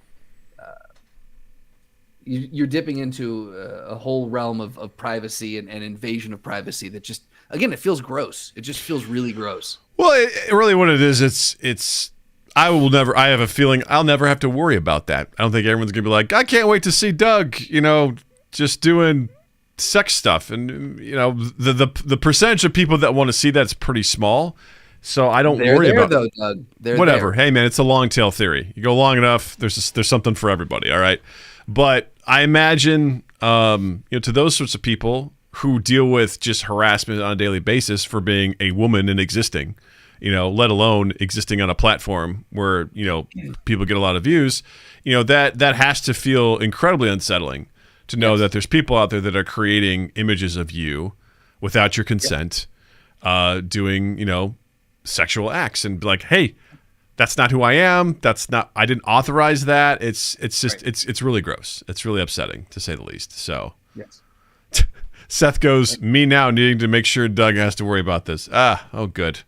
you're dipping into a whole realm of privacy and invasion of privacy that just, again, it feels gross. It just feels really gross. Well, it really what it is, it's I have a feeling I'll never have to worry about that. I don't think everyone's going to be like, I can't wait to see Doug, just doing sex stuff. And, the percentage of people that want to see that's pretty small. So I don't worry about though, Doug. Whatever. Hey, man, it's a long tail theory. You go long enough, there's something for everybody. All right. But I imagine, to those sorts of people who deal with just harassment on a daily basis for being a woman and existing, let alone existing on a platform where, people get a lot of views, that has to feel incredibly unsettling to know that there's people out there that are creating images of you without your consent, doing, sexual acts and be like, hey, that's not who I am. I didn't authorize that. It's just, it's really gross. It's really upsetting to say the least. So yes. Seth goes, me now needing to make sure Doug has to worry about this. Oh, good.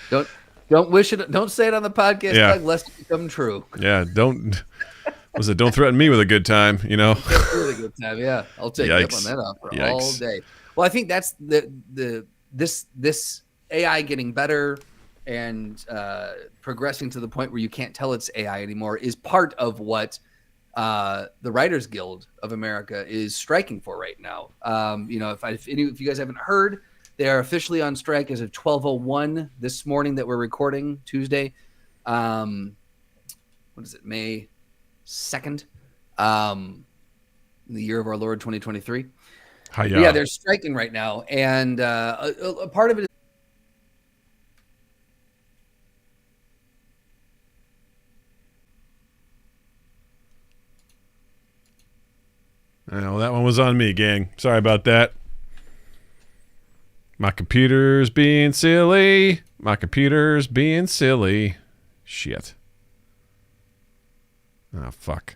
Don't wish it. Don't say it on the podcast, Doug, lest it become true. Yeah. Don't threaten me with a good time, With a good time. Yeah. I'll take you up on that offer all day. Well, I think that's this AI getting better and progressing to the point where you can't tell it's AI anymore is part of what the Writers Guild of America is striking for right now. If you guys haven't heard, they are officially on strike as of 12:01 this morning that we're recording Tuesday. What is it? May 2nd, the year of our Lord 2023. Yeah, they're striking right now, and a part of it is. Well, that one was on me, gang. Sorry about that. My computer's being silly. Shit. Oh, fuck.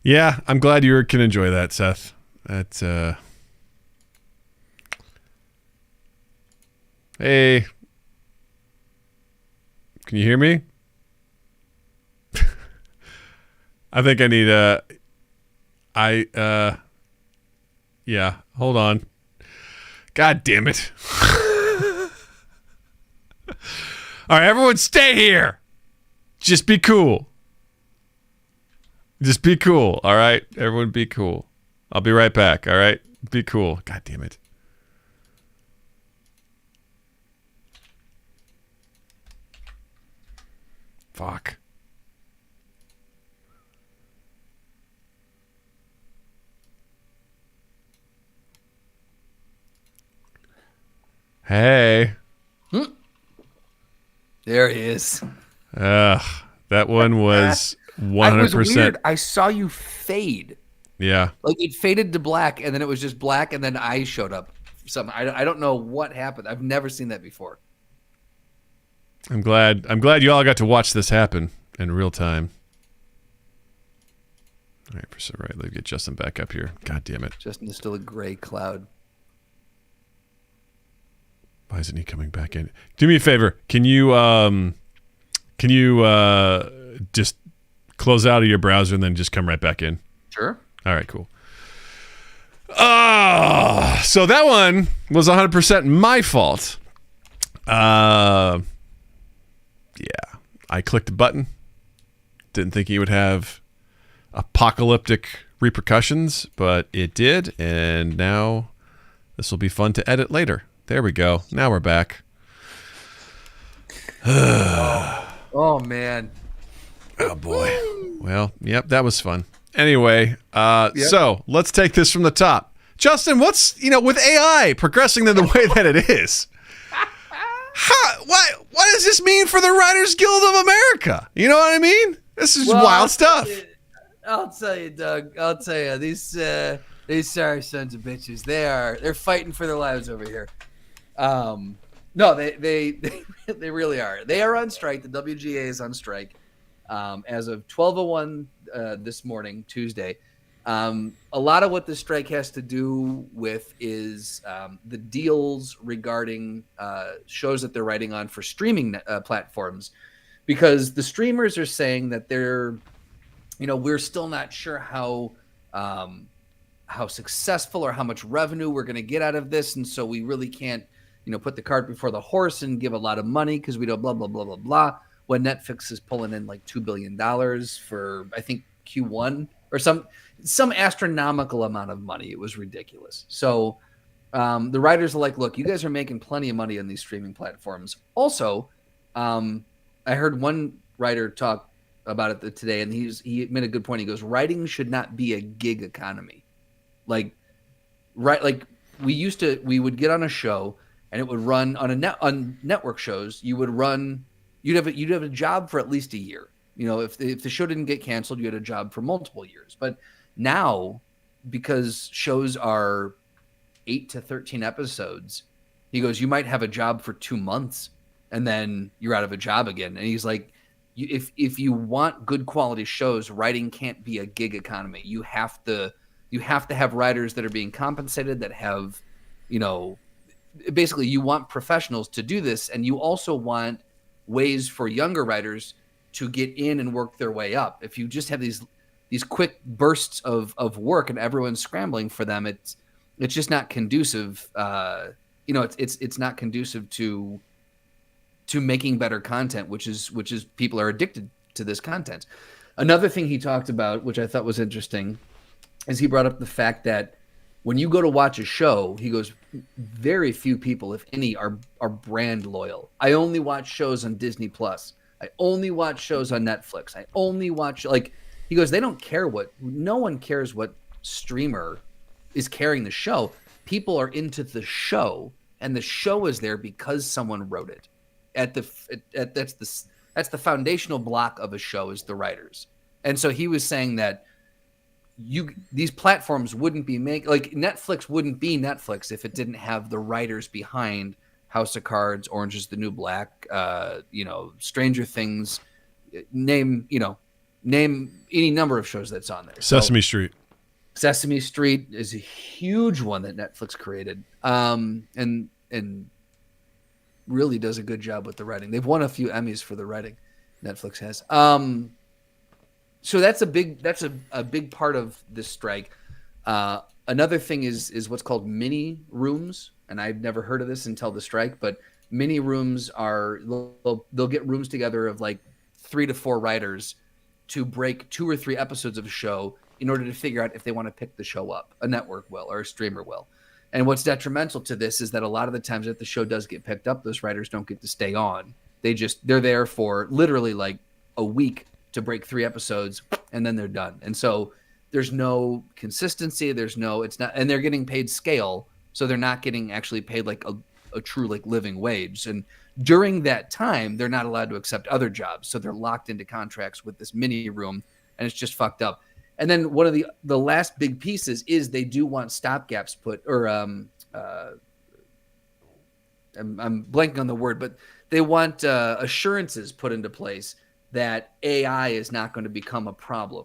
Yeah, I'm glad you can enjoy that, Seth. That's, Hey. Can you hear me? I think I need yeah, hold on. God damn it. All right, everyone stay here. Just be cool. All right? Everyone be cool. I'll be right back, all right? Be cool. God damn it. Fuck. Hey. There he is. That one was 100%. It was weird. I saw you fade. Yeah. Like it faded to black, and then it was just black, and then eyes showed up. I don't know what happened. I've never seen that before. I'm glad you all got to watch this happen in real time. All right, let's get Justin back up here. God damn it. Justin is still a gray cloud. Why isn't he coming back in? Do me a favor. Can you just close out of your browser and then just come right back in? Sure. All right, cool. So that one was 100% my fault. Yeah, I clicked the button. Didn't think he would have apocalyptic repercussions, but it did, and now this will be fun to edit later. There we go. Now we're back. Oh, man. Oh, boy. Well, yep, that was fun. Anyway, So let's take this from the top. Justin, what's, with AI progressing in the way that it is, what does this mean for the Writers Guild of America? You know what I mean? This is wild stuff. I'll tell you, Doug. I'll tell you, these sorry sons of bitches. They're fighting for their lives over here. No, they really are. They are on strike. The WGA is on strike as of 12:01 this morning, Tuesday. A lot of what the strike has to do with is the deals regarding shows that they're writing on for streaming platforms, because the streamers are saying that we're still not sure how successful or how much revenue we're going to get out of this, and so we really can't put the cart before the horse and give a lot of money because we don't blah blah blah blah blah. When Netflix is pulling in like $2 billion for I think Q1 or some astronomical amount of money. It was ridiculous. So the writers are like, look, you guys are making plenty of money on these streaming platforms. Also, I heard one writer talk about it today, and he made a good point. He goes, writing should not be a gig economy. Like we would get on a show and it would run on network shows. You'd have a job for at least a year. If the show didn't get canceled, you had a job for multiple years. But now, because shows are 8 to 13 episodes, he goes, you might have a job for 2 months and then you're out of a job again. And he's like, if you want good quality shows, writing can't be a gig economy. You have to have writers that are being compensated, that have, basically you want professionals to do this. And you also want ways for younger writers to get in and work their way up. If you just have these quick bursts of work and everyone's scrambling for them, it's just not conducive. It's not conducive to making better content, which is people are addicted to this content. Another thing he talked about, which I thought was interesting, is he brought up the fact that when you go to watch a show, he goes, very few people, if any, are brand loyal. I only watch shows on Disney Plus. I only watch shows on Netflix. I only watch, he goes, they don't care no one cares what streamer is carrying the show. People are into the show, and the show is there because someone wrote it. That's the foundational block of a show, is the writers. And so he was saying that these platforms wouldn't be Netflix wouldn't be Netflix if it didn't have the writers behind House of Cards, Orange is the New Black, Stranger Things, name any number of shows that's on there. Sesame Street. Sesame Street is a huge one that Netflix created, and really does a good job with the writing. They've won a few Emmys for the writing. Netflix has. So that's a big part of this strike. Another thing is what's called mini rooms, and I've never heard of this until the strike. But mini rooms they'll get rooms together of like 3 to 4 writers to break 2 or 3 episodes of a show in order to figure out if they want to pick the show up. A network will, or a streamer will. And what's detrimental to this is that a lot of the times if the show does get picked up, those writers don't get to stay on. They're there for literally like a week to break 3 episodes, and then they're done. And so there's no consistency. And they're getting paid scale. So they're not getting actually paid like a true like living wage. And during that time, they're not allowed to accept other jobs. So they're locked into contracts with this mini room, and it's just fucked up. And then one of the last big pieces is they do want stopgaps put, or I'm blanking on the word, but they want assurances put into place that AI is not going to become a problem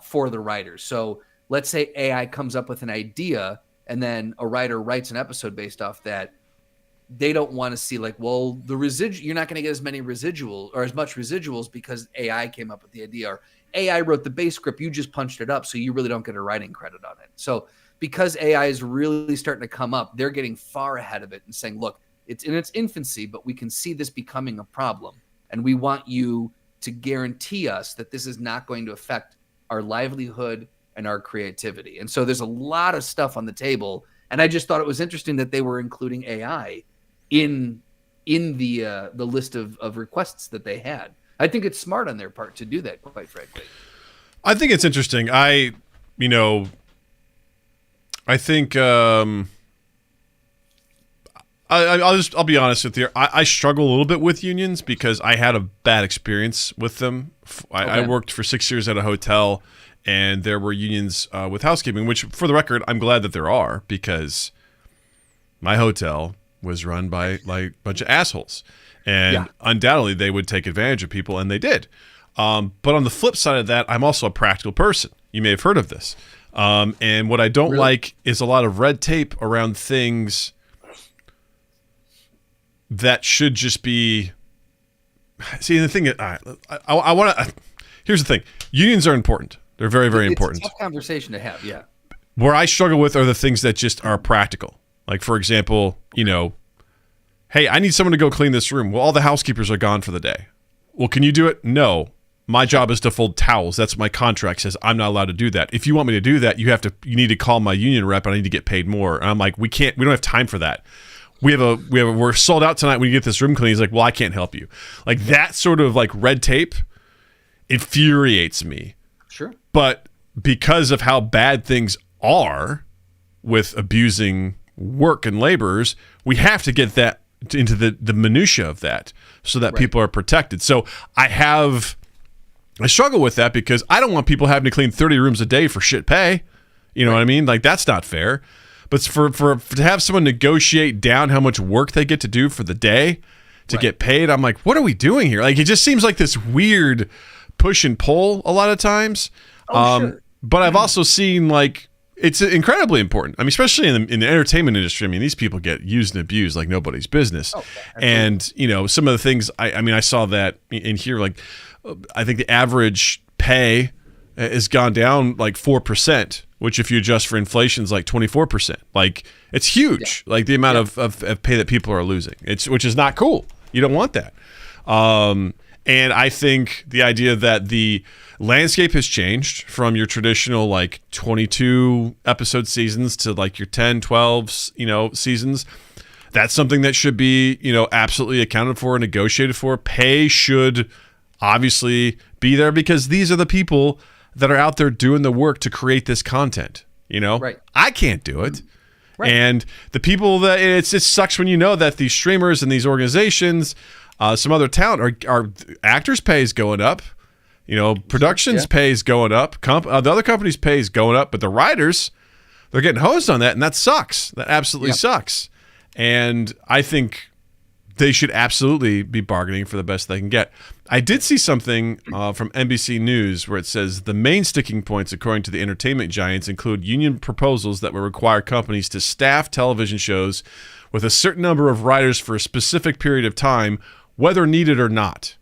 for the writers. So let's say AI comes up with an idea, and then a writer writes an episode based off that. They don't want to see like, well, you're not going to get as many residuals or as much residuals because AI came up with the idea, or AI wrote the base script, you just punched it up, so you really don't get a writing credit on it. So because AI is really starting to come up, they're getting far ahead of it and saying, look, it's in its infancy, but we can see this becoming a problem. And we want you to guarantee us that this is not going to affect our livelihood and our creativity. And so there's a lot of stuff on the table. And I just thought it was interesting that they were including AI in the list of requests that they had. I think it's smart on their part to do that, quite frankly. I think it's interesting. I think I'll be honest with you. I struggle a little bit with unions because I had a bad experience with them. I worked for 6 years at a hotel, and there were unions with housekeeping, which, for the record, I'm glad that there are, because my hotel was run by like a bunch of assholes, and undoubtedly they would take advantage of people, and they did. But on the flip side of that, I'm also a practical person. You may have heard of this. And what I don't like is a lot of red tape around things that should just be. See, the thing is, I want to. Here's the thing: unions are important. They're very, very important. It's a tough conversation to have. Yeah. Where I struggle with are the things that just are practical. Like, for example, hey, I need someone to go clean this room. Well, all the housekeepers are gone for the day. Well, can you do it? No. My job is to fold towels. That's what my contract says. I'm not allowed to do that. If you want me to do that, you need to call my union rep, and I need to get paid more. And I'm like, we don't have time for that. We're sold out tonight. When you get this room clean, he's like, well, I can't help you. Like, that sort of like red tape infuriates me. Sure. But because of how bad things are with abusing work and laborers, we have to get that into the minutia of that so that people are protected. So I struggle with that because I don't want people having to clean 30 rooms a day for shit pay. You know what I mean? Like, that's not fair. But to have someone negotiate down how much work they get to do for the day to get paid, I'm like, what are we doing here? Like, it just seems like this weird push and pull a lot of times. Sure. But I've also seen, like, it's incredibly important. I mean, especially in the entertainment industry. I mean, these people get used and abused like nobody's business. And, some of the things, I saw that in here, like, I think the average pay has gone down like 4%, which if you adjust for inflation is like 24%. Like, it's huge. Like, the amount of pay that people are losing, which is not cool. You don't want that. And I think the idea that the landscape has changed from your traditional like 22 episode seasons to like your 10, 12, seasons. That's something that should be, absolutely accounted for and negotiated for. Pay should obviously be there because these are the people that are out there doing the work to create this content. Right. I can't do it. Right. And the people that it sucks when you know that these streamers and these organizations, some other talent, are actors' pay is going up. Productions pay is going up. The other companies' pay is going up, but the writers, they're getting hosed on that, and that sucks. That absolutely sucks. And I think they should absolutely be bargaining for the best they can get. I did see something from NBC News where it says the main sticking points, according to the entertainment giants, include union proposals that will require companies to staff television shows with a certain number of writers for a specific period of time, whether needed or not.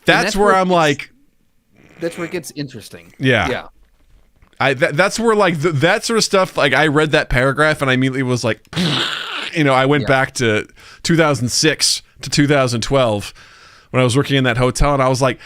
That's where I'm like... That's where it gets interesting. Yeah. That's where, like, that sort of stuff, like, I read that paragraph and I immediately was like... I went back to 2006 to 2012 when I was working in that hotel, and I was like,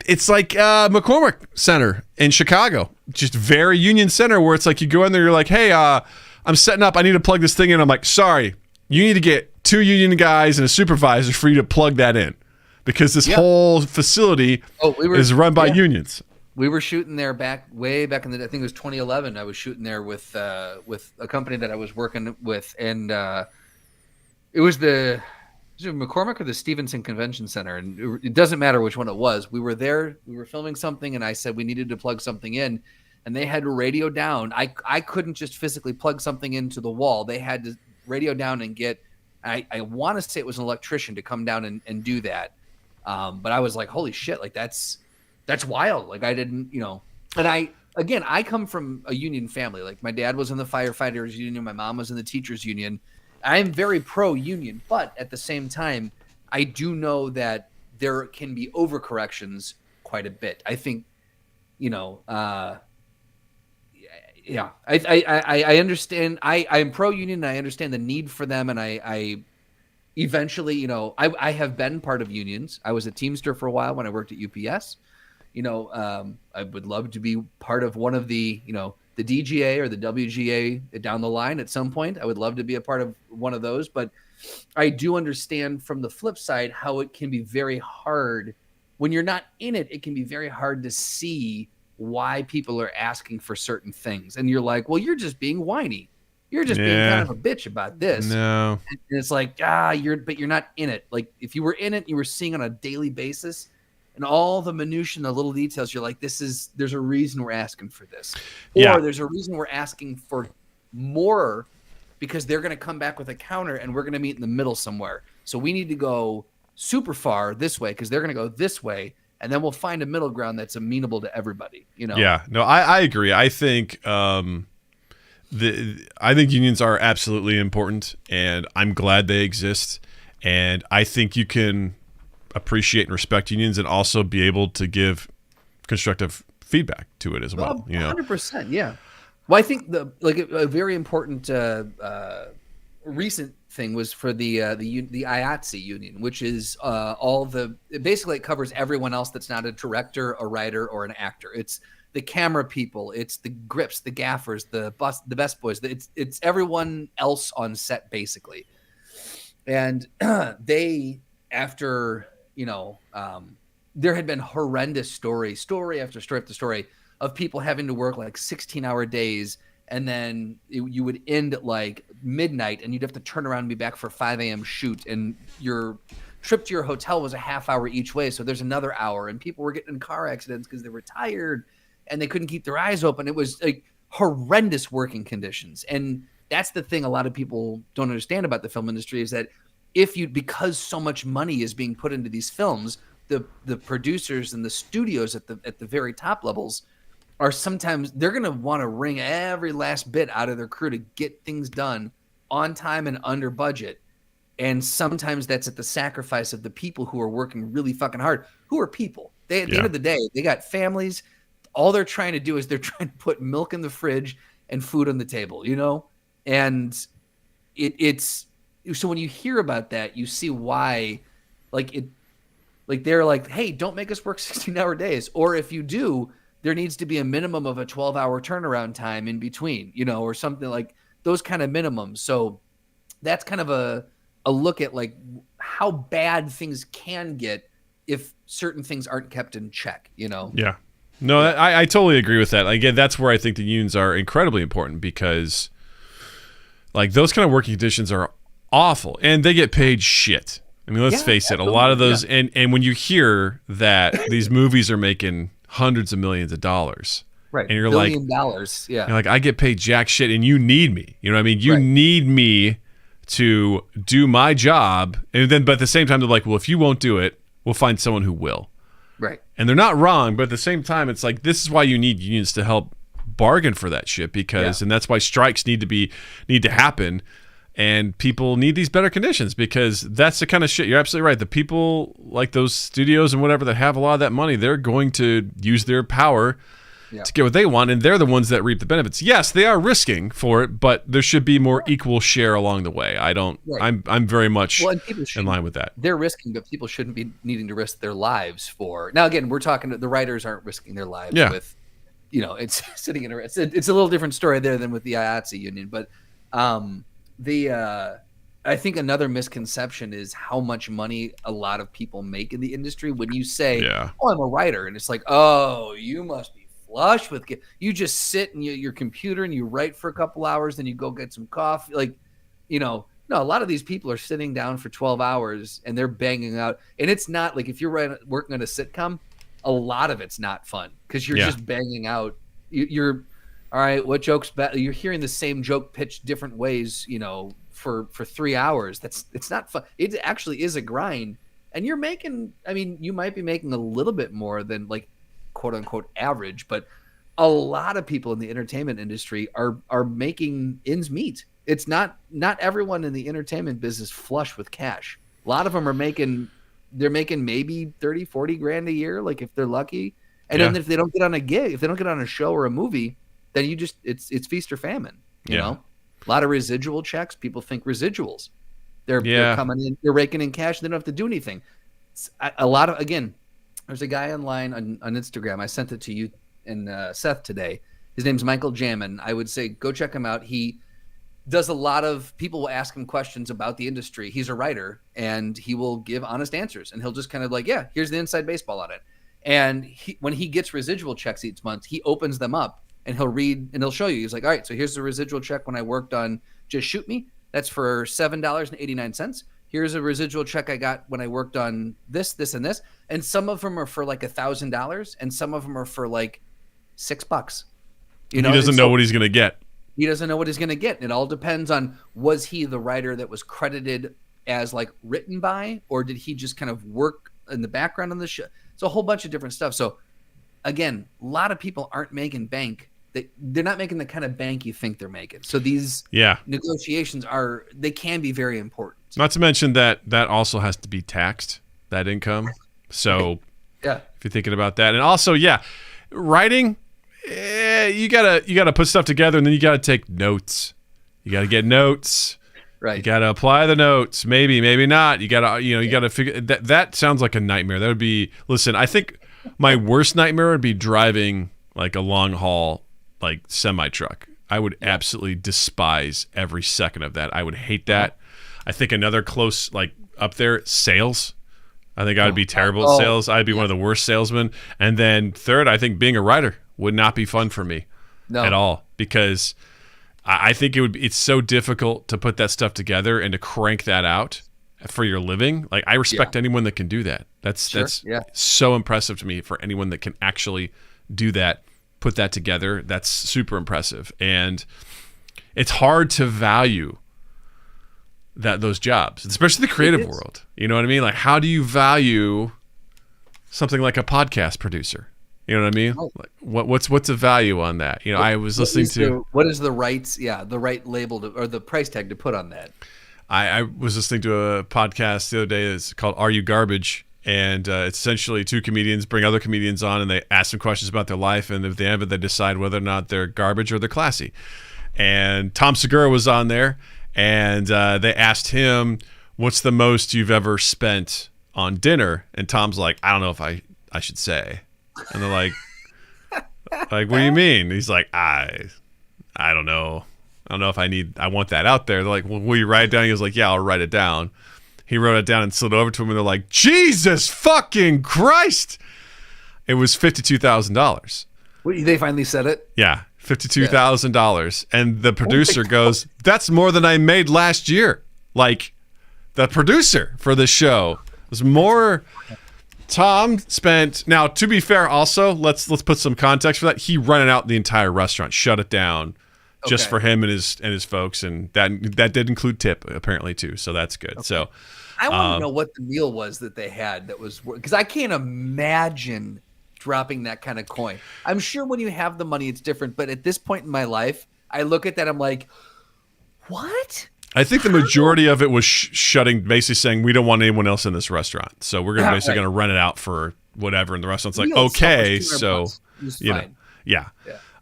it's like McCormick Center in Chicago, just very union center, where it's like you go in there, you're like, hey, I'm setting up, I need to plug this thing in. I'm like, sorry, you need to get 2 union guys and a supervisor for you to plug that in, because this whole facility is run by unions. We were shooting there way back in I think it was 2011. I was shooting there with a company that I was working with, and it was McCormick or the Stevenson Convention Center, and it doesn't matter which one it was. We were there, we were filming something, and I said we needed to plug something in, and they had to radio down. I couldn't just physically plug something into the wall. They had to radio down and get. I want to say it was an electrician to come down and do that, but I was like, holy shit, like that's wild. Like, I didn't, and I come from a union family. Like, my dad was in the firefighters union. My mom was in the teachers union. I am very pro union, but at the same time, I do know that there can be overcorrections quite a bit. I think, I understand. I'm pro union, and I understand the need for them. And I eventually, I have been part of unions. I was a Teamster for a while when I worked at UPS. I would love to be part of one of the, the DGA or the WGA down the line at some point. I would love to be a part of one of those, but I do understand from the flip side how it can be very hard when you're not in it. It can be very hard to see why people are asking for certain things. And you're like, well, you're just being whiny. You're just being kind of a bitch about this. No. And it's like, you're not in it. Like if you were in it, you were seeing on a daily basis and all the minutiae and the little details, you're like, there's a reason we're asking for this. Or there's a reason we're asking for more because they're going to come back with a counter and we're going to meet in the middle somewhere. So we need to go super far this way because they're going to go this way. And then we'll find a middle ground that's amenable to everybody, you know? Yeah, no, I agree. I think I think unions are absolutely important, and I'm glad they exist. And I think you can appreciate and respect unions and also be able to give constructive feedback to it as well. 100%, yeah. Well, I think a very important recent thing was for the IATSE union, which is basically it covers everyone else that's not a director, a writer, or an actor. It's the camera people, it's the grips, the gaffers, the best boys. It's everyone else on set basically. And they, after there had been horrendous story after story after story of people having to work like 16-hour days. And then you would end at like midnight and you'd have to turn around and be back for 5 a.m. shoot. And your trip to your hotel was a half hour each way. So there's another hour and people were getting in car accidents because they were tired and they couldn't keep their eyes open. It was like horrendous working conditions. And that's the thing a lot of people don't understand about the film industry is that because so much money is being put into these films, the producers and the studios at the very top levels are sometimes they're going to want to wring every last bit out of their crew to get things done on time and under budget. And sometimes that's at the sacrifice of the people who are working really fucking hard, who are people. At the end of the day, they got families. All they're trying to do is they're trying to put milk in the fridge and food on the table, And it's so when you hear about that, you see why, they're like, hey, don't make us work 16-hour days. Or if you do, there needs to be a minimum of a 12-hour turnaround time in between, or something like those kind of minimums. So that's kind of a look at like how bad things can get if certain things aren't kept in check, Yeah. No, yeah. I totally agree with that. Again, that's where I think the unions are incredibly important because like those kind of working conditions are awful and they get paid shit. I mean, let's face it, a lot of those, and when you hear that these movies are making hundreds of millions of dollars. Right. And you're $1 billion. Yeah. You're like, I get paid jack shit and you need me. You know what I mean? You need me to do my job. And then, but at the same time, they're like, well, if you won't do it, we'll find someone who will. Right. And they're not wrong. But at the same time, it's like, this is why you need unions to help bargain for that shit and that's why strikes need to happen. And people need these better conditions because that's the kind of shit. You're absolutely right. The people like those studios and whatever that have a lot of that money, they're going to use their power to get what they want, and they're the ones that reap the benefits. Yes, they are risking for it, but there should be more equal share along the way. I'm very much in line with that. They're risking, but people shouldn't be needing to risk their lives for. Now, again, we're talking. The writers aren't risking their lives with, it's sitting in it's a little different story there than with the IATSE union, but. I think another misconception is how much money a lot of people make in the industry when you say, oh, I'm a writer. And it's like, oh, you must be flush with you just sit in your computer and you write for a couple hours, then you go get some coffee. No, a lot of these people are sitting down for 12 hours and they're banging out. And it's not like if you're working on a sitcom, a lot of it's not fun because you're just banging out. You're all right, what joke's better? You're hearing the same joke pitched different ways, for 3 hours. It's not fun. It actually is a grind. And you're making, you might be making a little bit more than like quote unquote average, but a lot of people in the entertainment industry are making ends meet. It's not everyone in the entertainment business flush with cash. A lot of them they're making maybe 30, 40 grand a year, like if they're lucky. And then if they don't get on a gig, if they don't get on a show or a movie, then it's feast or famine, you know? A lot of residual checks. People think residuals. They're coming in, they're raking in cash. They don't have to do anything. There's a guy online on Instagram. I sent it to you and Seth today. His name's Michael Jamin. I would say go check him out. He does a lot of people will ask him questions about the industry. He's a writer and he will give honest answers. And he'll just kind of like, here's the inside baseball on it. And when he gets residual checks each month, he opens them up and he'll read and he'll show you. He's like, all right, so here's the residual check when I worked on Just Shoot Me. That's for $7.89. Here's a residual check I got when I worked on this, this, and this. And some of them are for like $1,000, and some of them are for like $6. You know, he doesn't know what he's going to get. He doesn't know what he's going to get. It all depends on, was he the writer that was credited as like written by, or did he just kind of work in the background on the show? It's a whole bunch of different stuff. So again, a lot of people aren't making bank. They're not making the kind of bank you think they're making. So these negotiations they can be very important. Not to mention that also has to be taxed, that income. So if you're thinking about that, and also writing, you gotta put stuff together, and then you gotta take notes. You gotta get notes. Right. You gotta apply the notes. Maybe not. You gotta figure that sounds like a nightmare. That would be. Listen, I think my worst nightmare would be driving like a long haul like semi truck. I would absolutely despise every second of that. I would hate that. I think another close like up there, sales. I think I'd be terrible at sales. I'd be one of the worst salesmen. And then third, I think being a writer would not be fun for me at all, because I think it's so difficult to put that stuff together and to crank that out for your living. Like, I respect anyone that can do that. That's so impressive to me, for anyone that can actually do that, put that together. That's super impressive. And it's hard to value those jobs, especially the creative world. You know what I mean? Like, how do you value something like a podcast producer? You know what I mean? Like, what's the value on that? You know, I was listening to what is the right label or the price tag to put on that? I was listening to a podcast the other day. It's called "Are You Garbage?" And it's essentially two comedians bring other comedians on, and they ask them questions about their life, and at the end of it, they decide whether or not they're garbage or they're classy. And Tom Segura was on there, and they asked him, "What's the most you've ever spent on dinner?" And Tom's like, "I don't know if I should say." And they're like, what do you mean? He's like, I don't know. I don't know if I want that out there. They're like, well, will you write it down? He was like, yeah, I'll write it down. He wrote it down and slid over to him, and they're like, Jesus fucking Christ. It was $52,000. They finally said it? Yeah, $52,000. And the producer goes, that's more than I made last year. Like, the producer for the show was more. Tom spent, now to be fair also, let's put some context for that. He rented out the entire restaurant, shut it down just for him and his folks, and that did include tip apparently too, so that's good. So I want to know what the meal was that they had that was, because I can't imagine dropping that kind of coin. I'm sure when you have the money it's different, but at this point in my life, I look at that, I'm like, what? I think the majority of it was shutting, basically saying, we don't want anyone else in this restaurant. So we're going to rent it out for whatever. And the restaurant's like, okay. So, you know, yeah.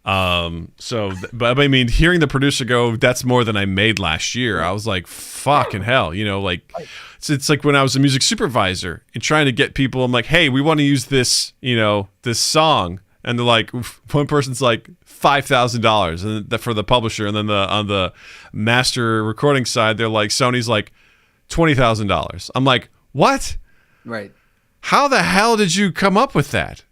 But I mean, hearing the producer go, that's more than I made last year. I was like, fucking hell, you know, like it's like when I was a music supervisor and trying to get people, I'm like, hey, we want to use this, you know, this song. And they're like, one person's like $5,000 and for the publisher, and then on the master recording side, they're like, Sony's like $20,000. I'm like, what? Right. How the hell did you come up with that?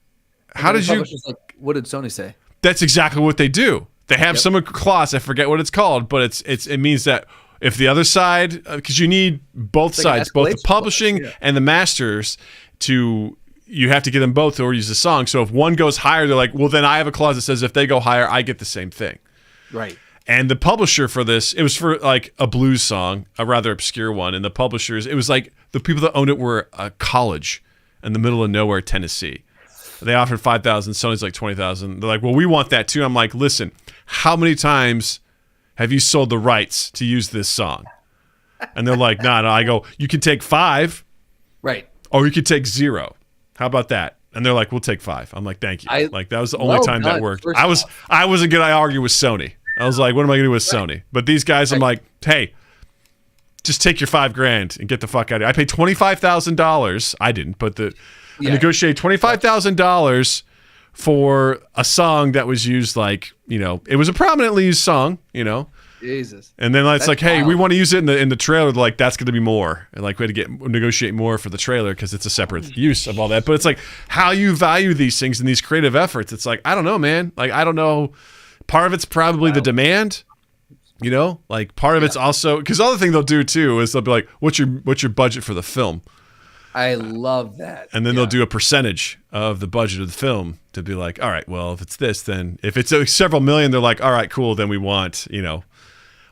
How did you? Like, what did Sony say? That's exactly what they do. They have some clause, I forget what it's called, but it means that if the other side, because you need both sides, both the publishing and the masters to. You have to get them both or use the song. So if one goes higher, they're like, well, then I have a clause that says if they go higher, I get the same thing. Right. And the publisher for this, it was for like a blues song, a rather obscure one. And the publishers, it was like the people that owned it were a college in the middle of nowhere, Tennessee. They offered $5,000. Sony's like $20,000. They're like, well, we want that too. I'm like, listen, how many times have you sold the rights to use this song? And they're like, no. I go, you can take 5. Right. Or you could take 0. How about that? And they're like, we'll take 5. I'm like, thank you. Like, that was the only time that worked. I wasn't going to argue with Sony. I was like, what am I going to do with Sony? But these guys, I'm like, hey, just take your $5,000 and get the fuck out of here. I paid $25,000. I didn't, but I negotiated $25,000 for a song that was used, like, you know, it was a prominently used song, you know. Jesus. And then it's like, hey, wild. We want to use it in the trailer. Like, that's going to be more. And like, we had to negotiate more for the trailer because it's a separate use of all that. But it's like how you value these things and these creative efforts. It's like, I don't know, man. Like, I don't know. Part of it's probably the demand. You know, like part of it's also because the other thing they'll do too is they'll be like, "What's your budget for the film?" I love that. And then they'll do a percentage of the budget of the film to be like, "All right, well, if it's this, then if it's several million, they're like, all right, cool, then we want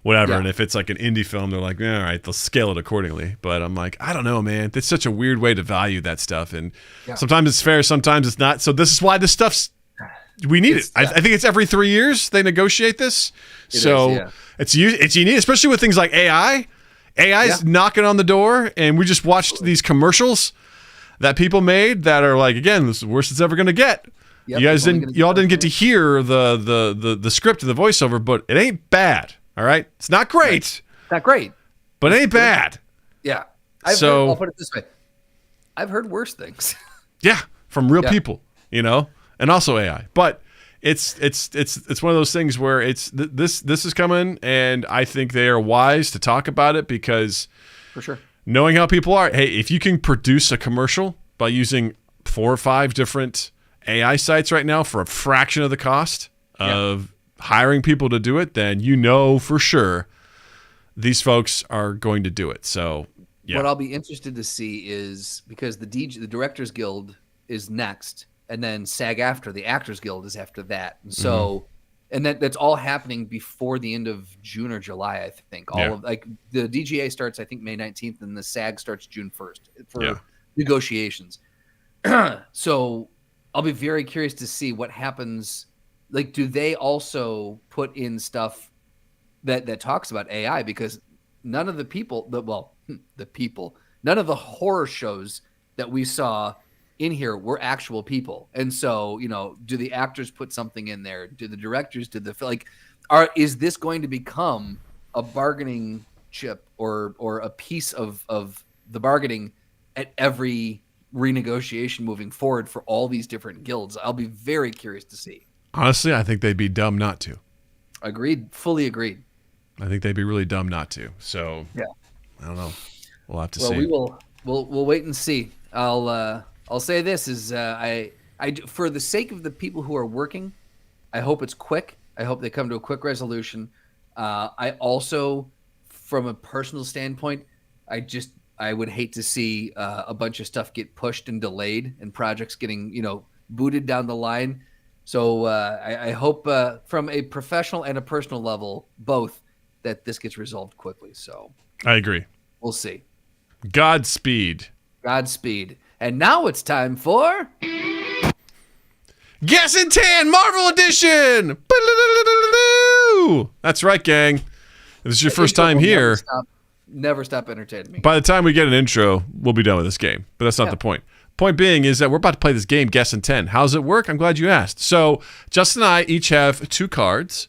whatever." And if it's like an indie film, they're like, all right, they'll scale it accordingly. But I'm like, I don't know, man. It's such a weird way to value that stuff, and sometimes it's fair, sometimes it's not. So this is why this stuff's we need it. I think it's every 3 years they negotiate this. It's unique, especially with things like AI. AI is knocking on the door, and we just watched these commercials that people made that are like, again, this is the worst it's ever going to get. Yep, y'all didn't get to hear the script of the voiceover, but it ain't bad. All right, it's not great. Not great, but it ain't bad. Yeah. I'll put it this way: I've heard worse things. Yeah, from real people, and also AI, but. It's one of those things where this is coming, and I think they are wise to talk about it because, for sure, knowing how people are, hey, if you can produce a commercial by using 4 or 5 different AI sites right now for a fraction of the cost of hiring people to do it, then for sure these folks are going to do it. So what I'll be interested to see is because the Directors Guild is next. And then SAG-AFTRA, the Actors Guild, is after that. And so, and that's all happening before the end of June or July, I think. All of the DGA starts, I think, May 19th, and the SAG starts June 1st for negotiations. So I'll be very curious to see what happens. Like, do they also put in stuff that talks about AI? Because none of none of the horror shows that we saw in here were actual people. And so, do the actors put something in there? Do the directors, is this going to become a bargaining chip or a piece of the bargaining at every renegotiation moving forward for all these different guilds? I'll be very curious to see. Honestly, I think they'd be dumb not to. Agreed. Fully agreed. I think they'd be really dumb not to. So I don't know. We'll have to see. We'll wait and see. I'll say this is I for the sake of the people who are working, I hope it's quick. I hope they come to a quick resolution. I also, from a personal standpoint, I would hate to see a bunch of stuff get pushed and delayed and projects getting booted down the line. So I hope from a professional and a personal level, both, that this gets resolved quickly. So I agree. We'll see. Godspeed. And now it's time for Guess in 10 Marvel Edition. That's right, gang. If this is your first time here, never stop entertaining me. By the time we get an intro, we'll be done with this game. But that's not the point. Point being is that we're about to play this game, Guess in 10. How does it work? I'm glad you asked. So Justin and I each have 2 cards,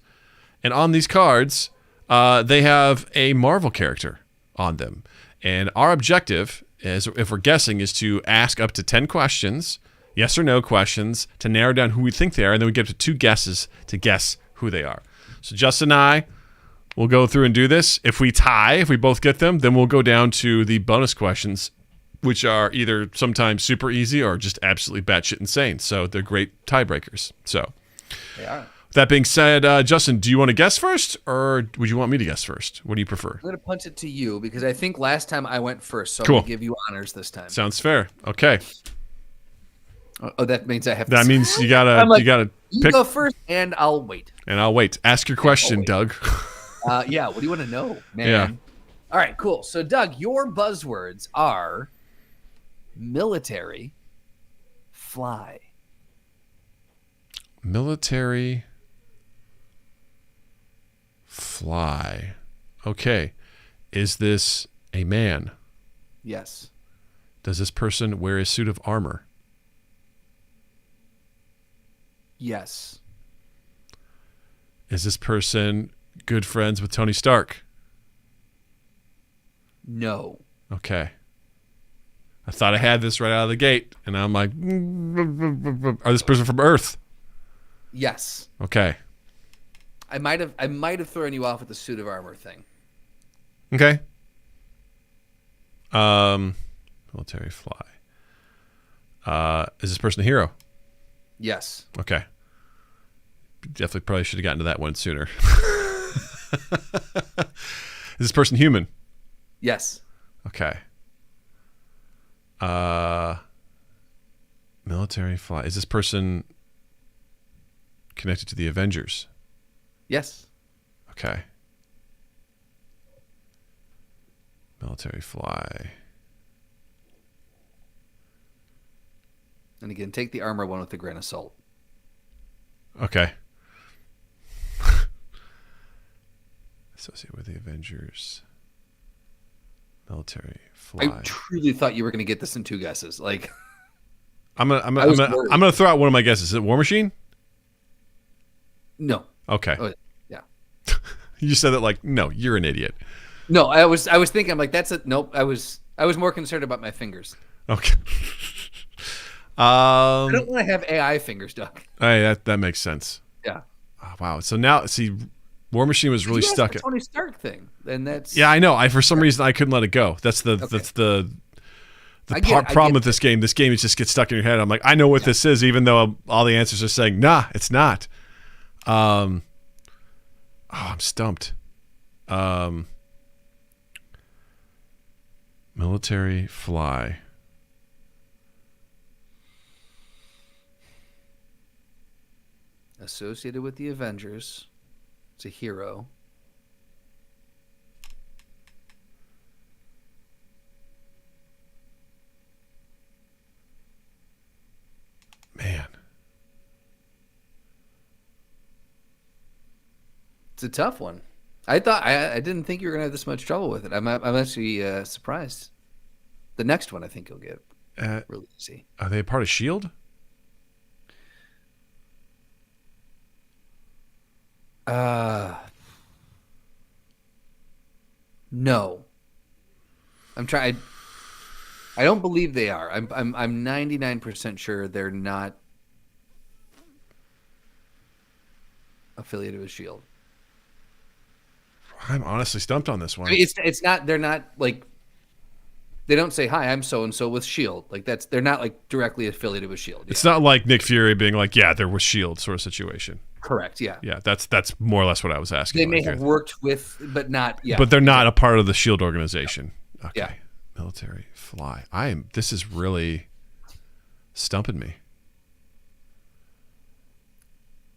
and on these cards, they have a Marvel character on them. And our objective is, if we're guessing, is to ask up to 10 questions, yes or no questions, to narrow down who we think they are, and then we get up to 2 guesses to guess who they are. So Justin and I will go through and do this. If we tie, if we both get them, then we'll go down to the bonus questions, which are either sometimes super easy or just absolutely batshit insane. So they're great tiebreakers. So yeah. That being said, Justin, do you want to guess first, or would you want me to guess first? What do you prefer? I'm going to punt it to you because I think last time I went first, so cool. I'm going to give you honors this time. Sounds fair. Okay. Oh, that means I have to. That means you gotta you pick. Go first, and I'll wait. Ask your question, Doug. Yeah. What do you want to know, man? Yeah. All right. Cool. So, Doug, your buzzwords are military, fly. Military, fly. Okay. Is this a man? Yes. Does this person wear a suit of armor? Yes. Is this person good friends with Tony Stark? No. Okay. I thought I had this right out of the gate, and I'm like, are this person from Earth? Yes. Okay. I might have thrown you off with the suit of armor thing. Okay. Military fly. Is this person a hero? Yes. Okay. definitely probably should have gotten to that one sooner. Is this person human? Yes. Okay. Military fly. Is this person connected to the Avengers? Yes. Okay. Military fly. And again, take the armor one with a grain of salt. Okay. Associated with the Avengers. Military fly. I truly thought you were going to get this in 2 guesses. Like, I'm gonna throw out one of my guesses. Is it War Machine? No. Okay. Oh, yeah. You said that like, no, you're an idiot. No, I was thinking, I'm like, that's it. Nope. I was more concerned about my fingers. Okay. I don't want to have AI fingers, Doug. Hey, that makes sense. Yeah. Oh, wow. So now, see, War Machine was really stuck. The Tony Stark thing, and that's I know. For some reason I couldn't let it go. That's the problem with this game. This game just gets stuck in your head. I'm like, I know what this is, even though all the answers are saying, nah, it's not. I'm stumped. Military fly. Associated with the Avengers. It's a hero. Man. It's a tough one. I didn't think you were gonna have this much trouble with it. I'm actually surprised. The next one I think you'll get really easy. Are they a part of S.H.I.E.L.D.? No. I'm trying. I don't believe they are. I'm 99% sure they're not affiliated with S.H.I.E.L.D. I'm honestly stumped on this one. I mean, it's not. They're not like. They don't say, "Hi, I'm so and so with S.H.I.E.L.D." Like they're not like directly affiliated with S.H.I.E.L.D. It's not like Nick Fury being like, "Yeah, they're with S.H.I.E.L.D." sort of situation. Correct. Yeah. Yeah, that's more or less what I was asking. They may have worked with, but not. Yeah. But they're not a part of the S.H.I.E.L.D. organization. Okay. Yeah. Military fly. This is really stumping me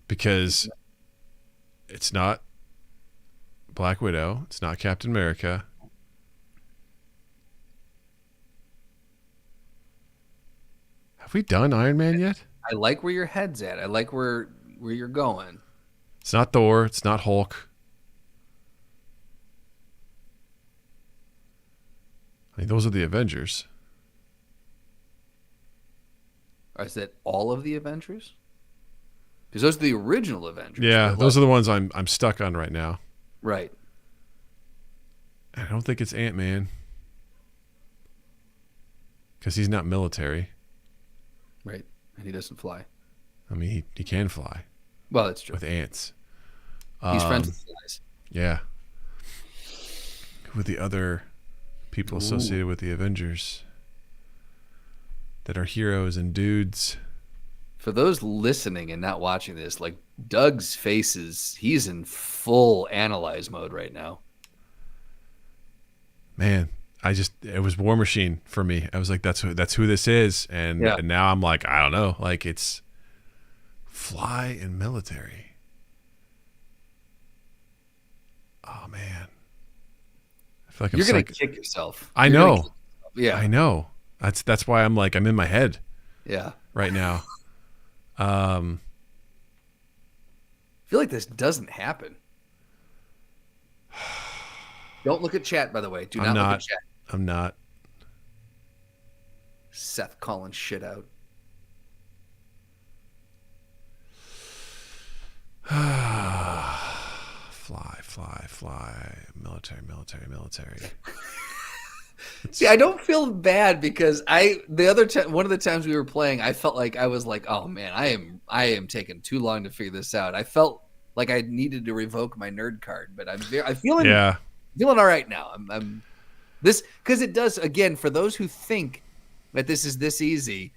because it's not Black Widow. It's not Captain America. Have we done Iron Man yet? I like where your head's at. I like where you're going. It's not Thor. It's not Hulk. I mean, those are the Avengers. Or is that all of the Avengers? Because those are the original Avengers. Yeah, those are the ones I'm stuck on right now. Right. I don't think it's Ant-Man. Because he's not military. Right. And he doesn't fly. I mean, he can fly. Well, that's true. With ants. He's friends with flies. Yeah. With the other people associated with the Avengers that are heroes and dudes. For those listening and not watching this, like Doug's faces, he's in full analyze mode right now. Man, it was War Machine for me. I was like, that's who this is. And now I'm like, I don't know. Like it's fly and military. Oh man. I feel like you're gonna kick yourself. I know. Yeah. I know. That's why I'm like, I'm in my head. Yeah. Right now. I feel like this doesn't happen. Don't look at chat, by the way. Do not look at chat. I'm not. Seth calling shit out. Fly. Military. See, I don't feel bad because one of the times we were playing, I felt like I was like, oh man, I am taking too long to figure this out. I felt like I needed to revoke my nerd card, but I'm feeling all right now. I'm this because it does again for those who think that this is this easy.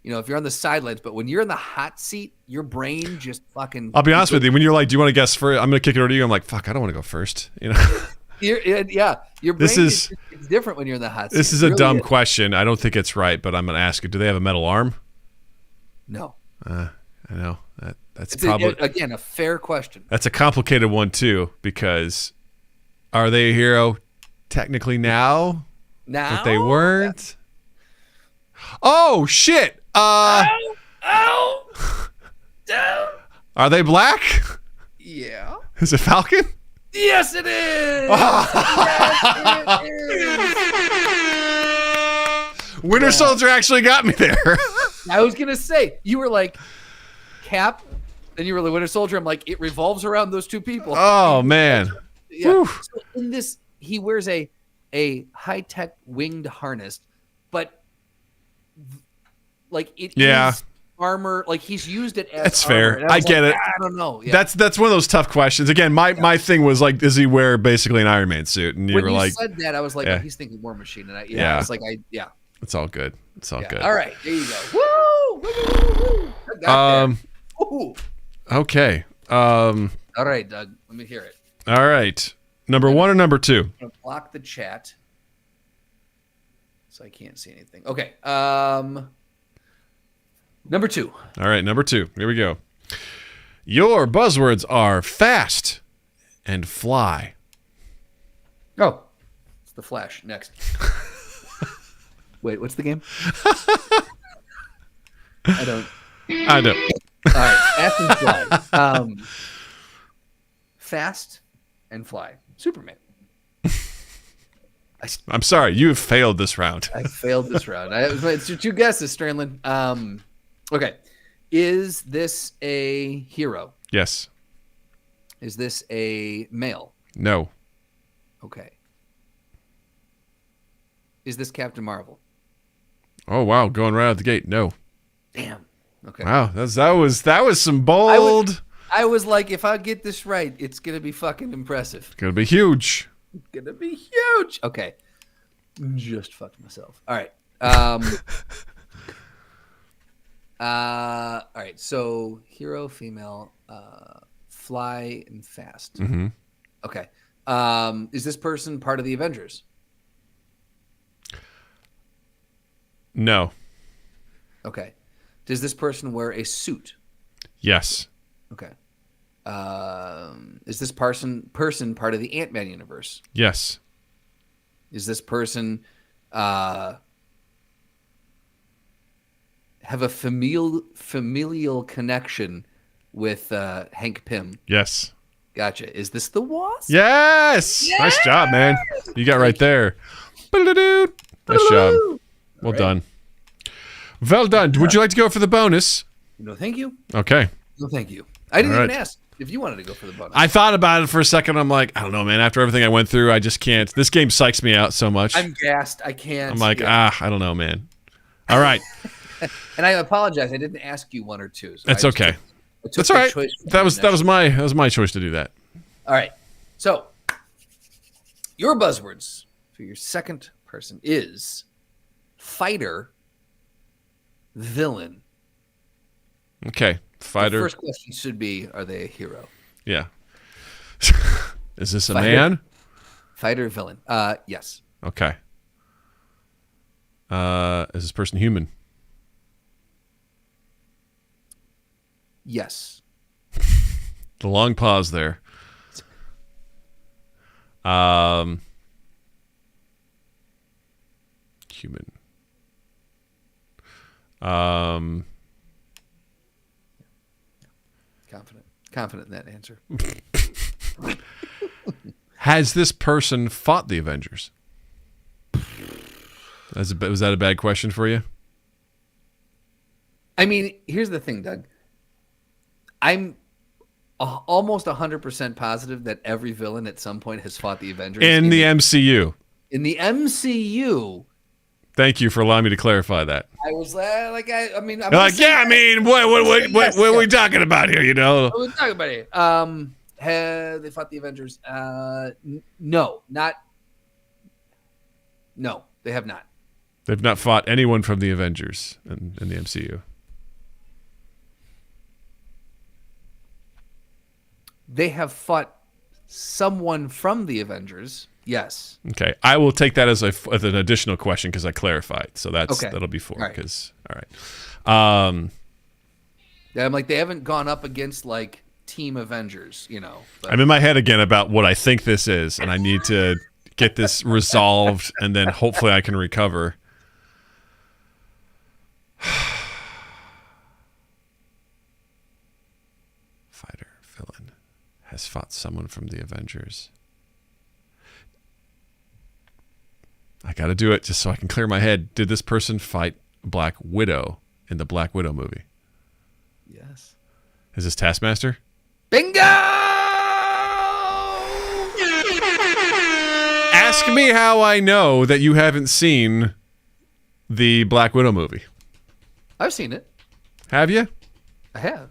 if you're on the sidelines, but when you're in the hot seat, your brain just fucking. I'll be honest with you. When you're like, "Do you want to guess first?" I'm gonna kick it over to you. I'm like, "Fuck, I don't want to go first." Your brain is different when you're in the hot seat. This is a dumb question. I don't think it's right, but I'm gonna ask you. Do they have a metal arm? No. I know that's probably again a fair question. That's a complicated one too, because are they a hero technically now? But they weren't. Oh shit! Are they black? Yeah. Is it Falcon? Yes, it is. Winter Soldier actually got me there. I was gonna say you were like Cap, then you were the Winter Soldier. I'm like, it revolves around those two people. Oh man. Yeah. So in this, he wears a high-tech winged harness, but like it is armor. Like he's used it as that's armor. fair. I get it. I don't know. Yeah. That's one of those tough questions. Again, my thing was like, does he wear basically an Iron Man suit? And when were like, said that, I was like, he's thinking War Machine, and I was like, It's all good. It's all good. All right, there you go. Woo! Woo! Okay. All right, Doug. Let me hear it. All right. Number 1 or number 2? I'm gonna block the chat so I can't see anything. Okay. Number 2. All right, number 2. Here we go. Your buzzwords are fast and fly. Oh, it's the Flash. Next. Wait, what's the game? I don't. All right, fast and fly. Fast and fly. Superman. I'm sorry, you have failed this round. I failed this round. It's your 2 guesses, Strandlin. Okay. Is this a hero? Yes. Is this a male? No. Okay. Is this Captain Marvel? Oh wow, going right out the gate. No. Damn. Okay. Wow, that was some bold. I was like, if I get this right, it's gonna be fucking impressive. It's gonna be huge. It's gonna be huge. Okay. Just fucked myself. All right. All right. So hero, female, fly and fast. Mm-hmm. Okay. Is this person part of the Avengers? No. Okay. Does this person wear a suit? Yes. Okay. Is this person part of the Ant-Man universe? Yes. Is this person have a familial connection with Hank Pym? Yes. Gotcha. Is this the Wasp? Yes. Nice job, man. You got right there. Nice job. Well done. Well done. Would you like to go for the bonus? No, thank you. Okay. No, thank you. I didn't even ask if you wanted to go for the bonus. I thought about it for a second. I'm like, I don't know, man. After everything I went through, I just can't. This game psychs me out so much. I'm gassed. I can't. I'm like, I don't know, man. All right. And I apologize. I didn't ask you 1 or 2. So that's okay. That's all right. That was my choice to do that. All right. So your buzzwords for your second person is fighter, villain. Okay. Fighter. The first question should be, are they a hero? Yeah. Is this a man? Fighter, villain. Yes. Okay. Is this person human? Yes. The long pause there. Human. Confident in that answer. Has this person fought the Avengers? Was that a bad question for you? I mean, here's the thing, Doug. I'm almost 100% positive that every villain at some point has fought the Avengers. In the MCU. In the MCU. Thank you for allowing me to clarify that. I was like, I'm like, yeah, I mean, what are we talking about here, you know? What are we talking about here? Have they fought the Avengers? No, they have not. They've not fought anyone from the Avengers in the MCU. They have fought someone from the Avengers. Yes. Okay. I will take that as an additional question because I clarified. So that'll be 4. All right. Yeah, I'm like, they haven't gone up against like Team Avengers, you know. But. I'm in my head again about what I think this is, and I need to get this resolved, and then hopefully I can recover. Fighter, villain, has fought someone from the Avengers. I got to do it just so I can clear my head. Did this person fight Black Widow in the Black Widow movie? Yes. Is this Taskmaster? Bingo! Ask me how I know that you haven't seen the Black Widow movie. I've seen it. Have you? I have.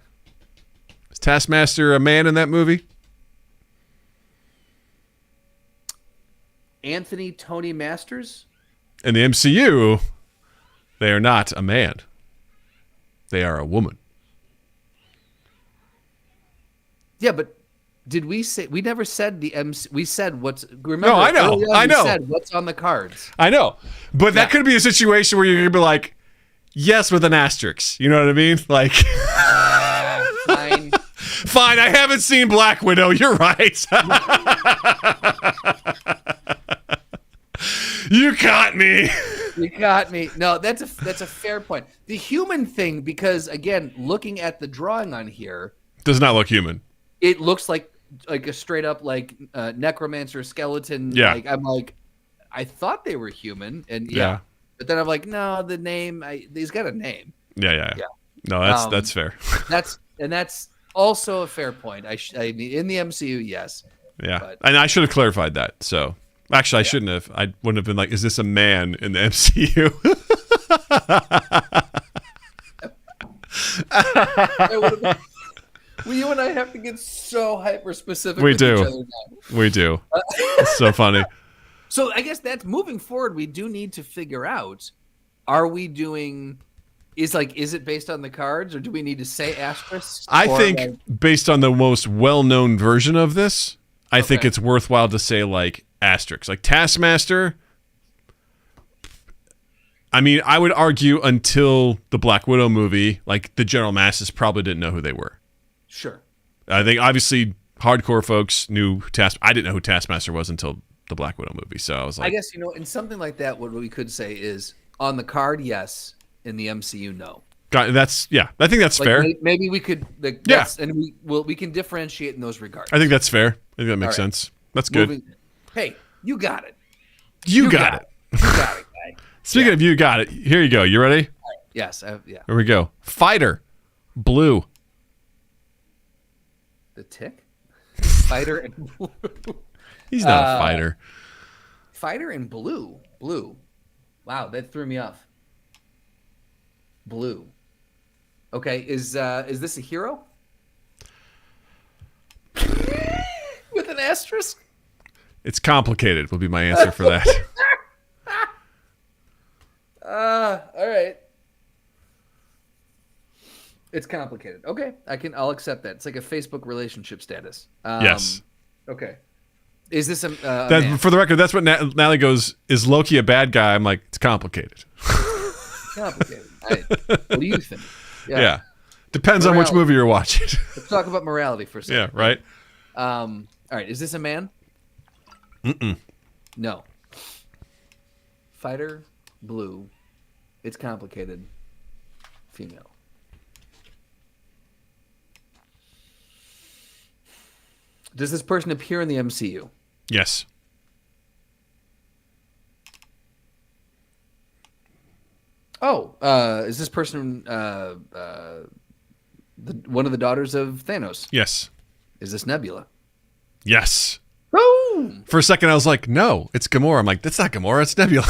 Is Taskmaster a man in that movie? Anthony Tony Masters? In the MCU, they are not a man. They are a woman. Yeah, but did we say we never said the MC? We said what's. Remember, no, I know. I know. We said what's on the cards. I know, but that could be a situation where you're gonna be like, yes, with an asterisk. You know what I mean? Like, fine. Fine. I haven't seen Black Widow. You're right. You caught me. You caught me. No, that's a fair point. The human thing, because again, looking at the drawing on here, does not look human. It looks like a straight up like necromancer skeleton. Yeah. Like, I'm like, I thought they were human, and yeah. But then I'm like, no, the name. He's got a name. Yeah. No, that's fair. That's also a fair point. I mean, in the MCU, yes. Yeah, but, and I should have clarified that. So actually, I shouldn't have. I wouldn't have been like, is this a man in the MCU? Well, you and I have to get so hyper specific. We with do. Each other now. We do. It's so funny. So I guess that's moving forward. We do need to figure out: are we doing? Is it based on the cards, or do we need to say asterisks? I think based on the most well-known version of this, I think it's worthwhile to say like asterisks, like Taskmaster. I mean, I would argue until the Black Widow movie, like the general masses probably didn't know who they were. Sure. I think obviously hardcore folks knew I didn't know who Taskmaster was until the Black Widow movie. So I was like, I guess, in something like that, what we could say is on the card, yes. In the MCU, no. I think that's fair. Maybe we could, and we can differentiate in those regards. I think that's fair. I think that makes sense. That's good. Hey, you got it. You got it. You got it, guy. Speaking of you got it, here you go. You ready? Yes. Yeah. Here we go. Fighter, blue. The Tick? Fighter and blue. He's not a fighter. Fighter and blue. Blue. Wow, that threw me off. Blue. Okay, is this a hero? With an asterisk? It's complicated will be my answer for that. All right. It's complicated. Okay, I'll accept that. It's like a Facebook relationship status. Yes. Okay. Is this a man? For the record, that's what Natalie goes, is Loki a bad guy? I'm like, it's complicated. Complicated. What do you think? Yeah. Depends on which movie you're watching. Let's talk about morality for a second. Yeah, right. All right. Is this a man? Mm-mm. No. Fighter, blue. It's complicated. Female. Does this person appear in the MCU? Yes. Oh, is this person one of the daughters of Thanos? Yes. Is this Nebula? Yes. Boom! For a second, I was like, no, it's Gamora. I'm like, that's not Gamora, it's Nebula.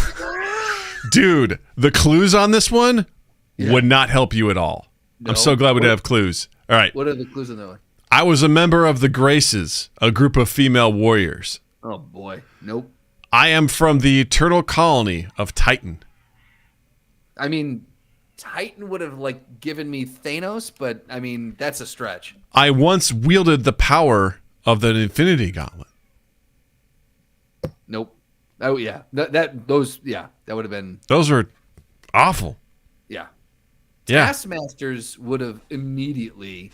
Dude, the clues on this one would not help you at all. No. I'm so glad we didn't have clues. All right. What are the clues on that one? I was a member of the Graces, a group of female warriors. Oh, boy. Nope. I am from the eternal colony of Titan. I mean, Titan would have given me Thanos, but I mean that's a stretch. I once wielded the power of the Infinity Gauntlet. Nope. Oh yeah, that would have been. Those were awful. Yeah. Taskmasters would have immediately,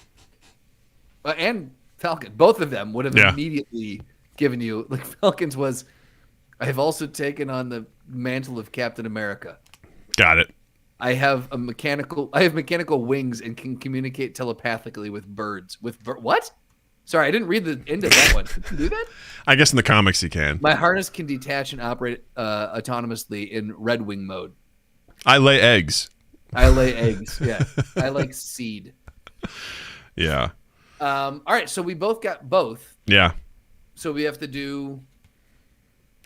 and Falcon, both of them would have immediately given you Falcon's was. I have also taken on the mantle of Captain America. Got it. I have mechanical wings and can communicate telepathically with birds. What? Sorry, I didn't read the end of that one. Can you do that? I guess in the comics you can. My harness can detach and operate autonomously in Red Wing mode. I lay eggs. Yeah. I like seed. Yeah. All right, so we both got both. Yeah. So we have to do.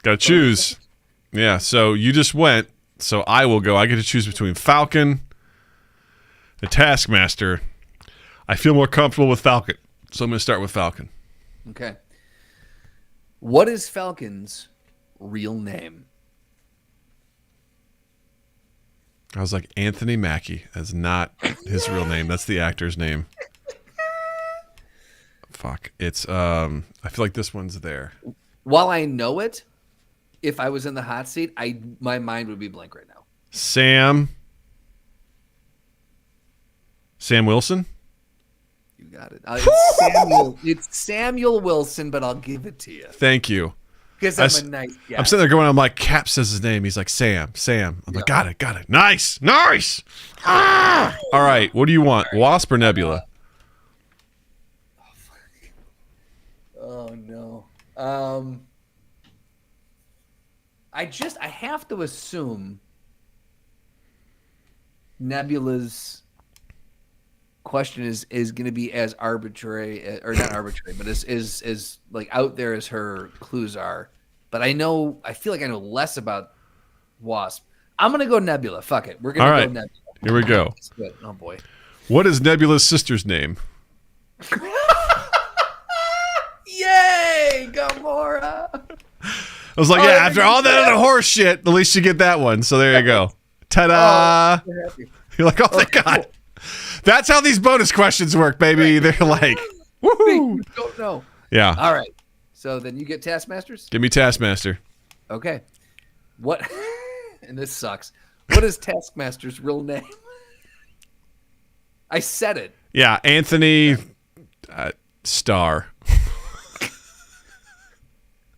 Got to choose. Yeah, so you just went. So I will go. I get to choose between Falcon and Taskmaster. I feel more comfortable with Falcon. So I'm going to start with Falcon. Okay. What is Falcon's real name? I was like, Anthony Mackie. That's not his real name. That's the actor's name. Fuck. It's, I feel like this one's there. While I know it, if I was in the hot seat, my mind would be blank right now. Sam Wilson? You got it. It's Samuel Wilson, but I'll give it to you. Thank you. Because I'm a nice guy. I'm sitting there going, I'm like, Cap says his name. He's like, Sam. I'm like, got it. Nice. Ah! All right. What do you want? Wasp or Nebula? Oh, no. I have to assume Nebula's question is going to be as arbitrary, or not arbitrary, but is out there as her clues are. But I feel like I know less about Wasp. I'm going to go Nebula. Fuck it. We're going to go Nebula. Here we go. Good. Oh, boy. What is Nebula's sister's name? Yay, Gamora. I was like, after all that other horse shit, at least you get that one. So there you go. Ta-da. You're like, oh, thank God. Cool. That's how these bonus questions work, baby. They're like, woohoo. You don't know. Yeah. All right. So then you get Taskmasters? Give me Taskmaster. Okay. What? And this sucks. What is Taskmaster's real name? I said it. Yeah, Anthony Starr.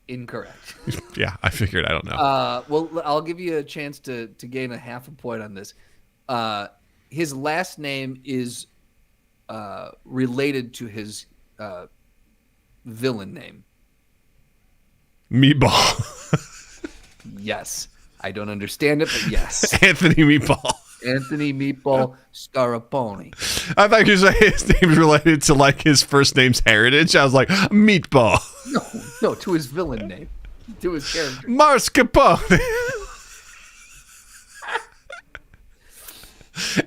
Incorrect. Yeah, I figured. I don't know. Well, I'll give you a chance to gain a half a point on this. His last name is related to his villain name. Meatball. Yes. I don't understand it, but yes. Anthony Meatball. Anthony Meatball Scaraponi. I thought you said his name was related to his first name's heritage. I was like, Meatball. No, to his villain name. To his character. Mascarpone.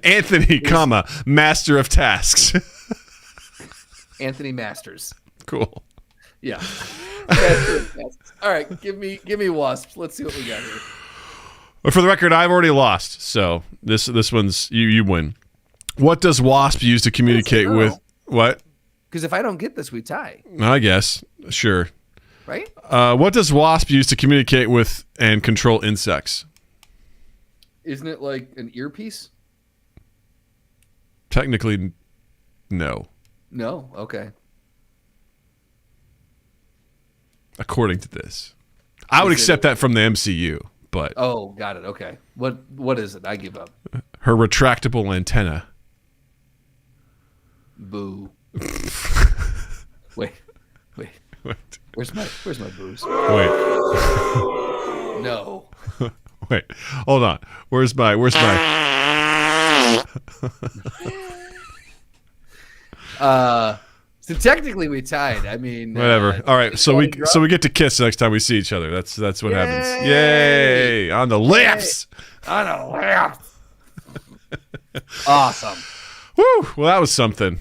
Anthony, Master of Tasks. Anthony Masters. Cool. Yeah. All right, give me Wasps. Let's see what we got here. But for the record, I've already lost, so this one's you win. What does Wasp use to communicate with what? Because if I don't get this, we tie. I guess. Sure. Right? What does Wasp use to communicate with and control insects? Isn't it like an earpiece? Technically, no. No? Okay. According to this. I would accept that from the MCU, but... Oh, got it. Okay. What is it? I give up. Her retractable antenna. Boo. Wait. Where's my booze? Wait. No. Wait. Hold on. Where's my So technically we tied. I mean, whatever. All right. So we get to kiss next time we see each other. That's what happens. Yay! On the lips. On the lips. Awesome. Woo! Well, that was something.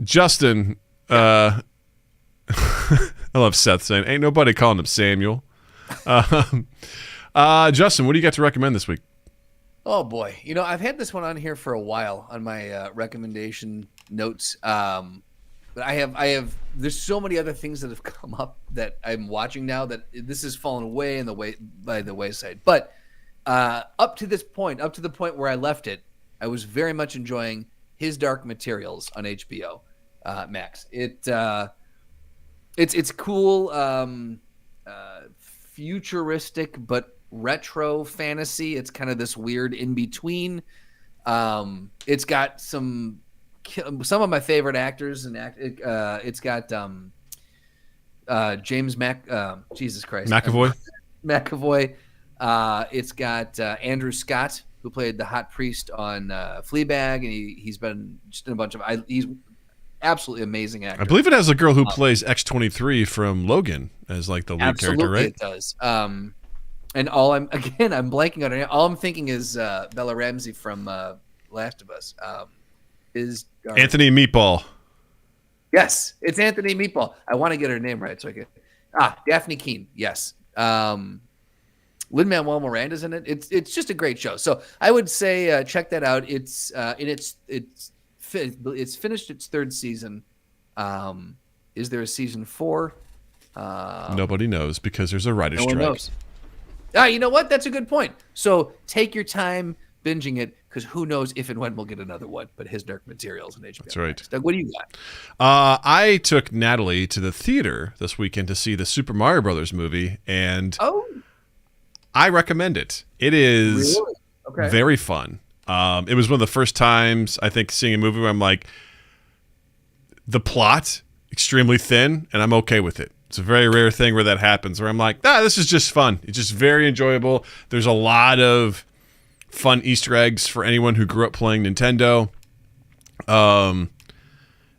Justin, I love Seth saying, "Ain't nobody calling him Samuel." Justin, what do you got to recommend this week? Oh boy, I've had this one on here for a while on my recommendation notes. But I have. There's so many other things that have come up that I'm watching now that this has fallen away by the wayside. But up to the point where I left it, I was very much enjoying His Dark Materials on HBO Max. It's cool, futuristic but retro fantasy. It's kind of this weird in between. It's got some of my favorite actors and it's got James Jesus Christ McAvoy. It's got Andrew Scott, who played the hot priest on Fleabag, and he's been just in a bunch of he's absolutely amazing actor. I believe it has a girl who plays X-23 from Logan as like the lead character, right? It does. And I'm blanking on it. All I'm thinking is Bella Ramsey from Last of Us. Anthony Meatball. Yes, it's Anthony Meatball. I want to get her name right so I can. Daphne Keane. Yes. Lin-Manuel Miranda's in it. It's just a great show. So I would say check that out. It's finished its third season. Is there a season 4? Nobody knows because there's a writer's strike. Knows. You know what? That's a good point. So take your time binging it, because who knows if and when we'll get another one. But His Dark Materials on HBO. That's right. Doug, what do you got? I took Natalie to the theater this weekend to see the Super Mario Brothers movie, and I recommend it. It is very fun. It was one of the first times I think seeing a movie where I'm like, the plot extremely thin, and I'm okay with it. It's a very rare thing where that happens, where I'm like, this is just fun. It's just very enjoyable. There's a lot of fun Easter eggs for anyone who grew up playing Nintendo.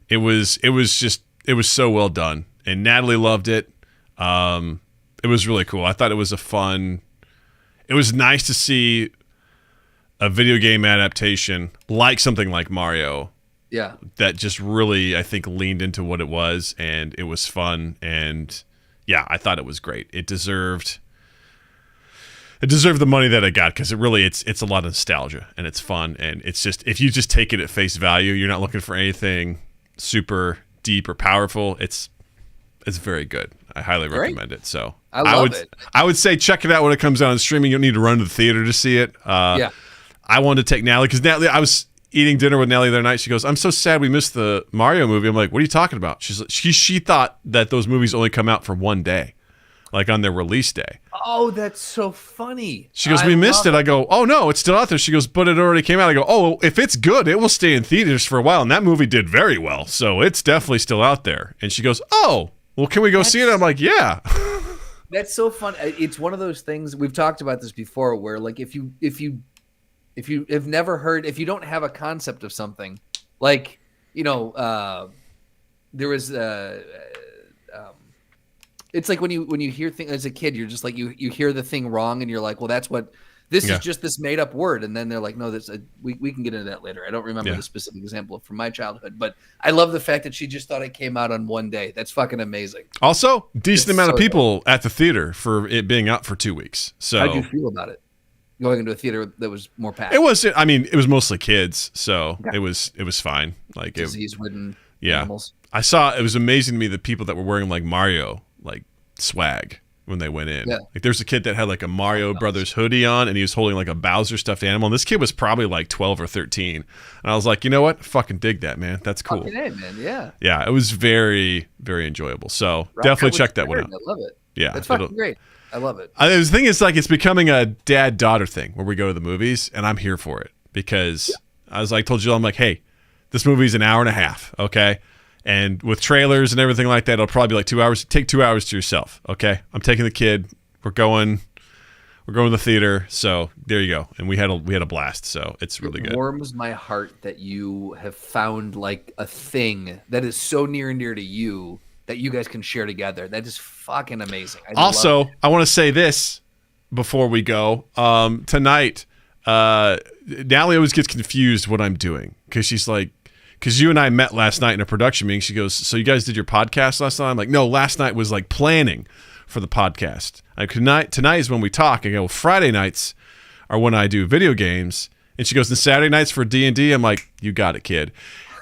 It was so well done, and Natalie loved it. It was really cool. I thought it was it was nice to see a video game adaptation like something like Mario. Yeah. That just really, I think, leaned into what it was, and it was fun, and yeah, I thought it was great. It deserved the money that it got, because it's a lot of nostalgia, and it's fun, and it's just, if you just take it at face value, you're not looking for anything super deep or powerful. It's very good. I highly recommend it. So I would say check it out when it comes out on streaming. You don't need to run to the theater to see it. I wanted to take Natalie, because Natalie, I was eating dinner with Natalie the other night. She goes, "I'm so sad we missed the Mario movie." I'm like, "What are you talking about?" She thought that those movies only come out for one day, like on their release day. Oh, that's so funny. She goes, "We missed it." I go, "Oh no, it's still out there." She goes, "But it already came out." I go, "Oh, if it's good, it will stay in theaters for a while." And that movie did very well, so it's definitely still out there. And she goes, "Oh, well, can we go see it?" I'm like, "Yeah." That's so fun. It's one of those things, we've talked about this before, where like if you have never heard, if you don't have a concept of something, like, there was it's like when you hear things as a kid, you're just like, you hear the thing wrong, and you're like, well, this is just this made up word, and then they're like, no, we can get into that later. I don't remember the specific example from my childhood, but I love the fact that she just thought it came out on one day. That's fucking amazing. Also, decent amount of people at the theater for it being out for 2 weeks. So how'd you feel about it? Going into a theater that was more packed. It was mostly kids, so it was fine. Like disease-ridden animals. I saw, it was amazing to me, the people that were wearing like Mario like swag when they went in. Yeah. Like there's a kid that had like a Mario Brothers hoodie on, and he was holding like a Bowser stuffed animal. And this kid was probably like 12 or 13. And I was like, you know what? Fucking dig that, man. That's cool. Fucking A, man. Yeah. Yeah, it was very, very enjoyable. So definitely check that one out. I love it. Yeah. That's fucking great. I love it. The thing is, like, it's becoming a dad-daughter thing where we go to the movies, and I'm here for it, because I was like, told Jill, I'm like, hey, this movie's an hour and a half, okay? And with trailers and everything like that, it'll probably be like 2 hours. Take 2 hours to yourself, okay? I'm taking the kid. We're going to the theater. So there you go. And we had a blast. So it's really good. It warms my heart that you have found like a thing that is so near and dear to you that you guys can share together. That is fucking amazing. Also, I want to say this before we go. Tonight, Natalie always gets confused what I'm doing, because she's like, because you and I met last night in a production meeting. She goes, "So you guys did your podcast last night?" I'm like, "No, last night was like planning for the podcast. Tonight is when we talk." I go, "Friday nights are when I do video games. And she goes, the Saturday nights for D&D? I'm like, you got it, kid.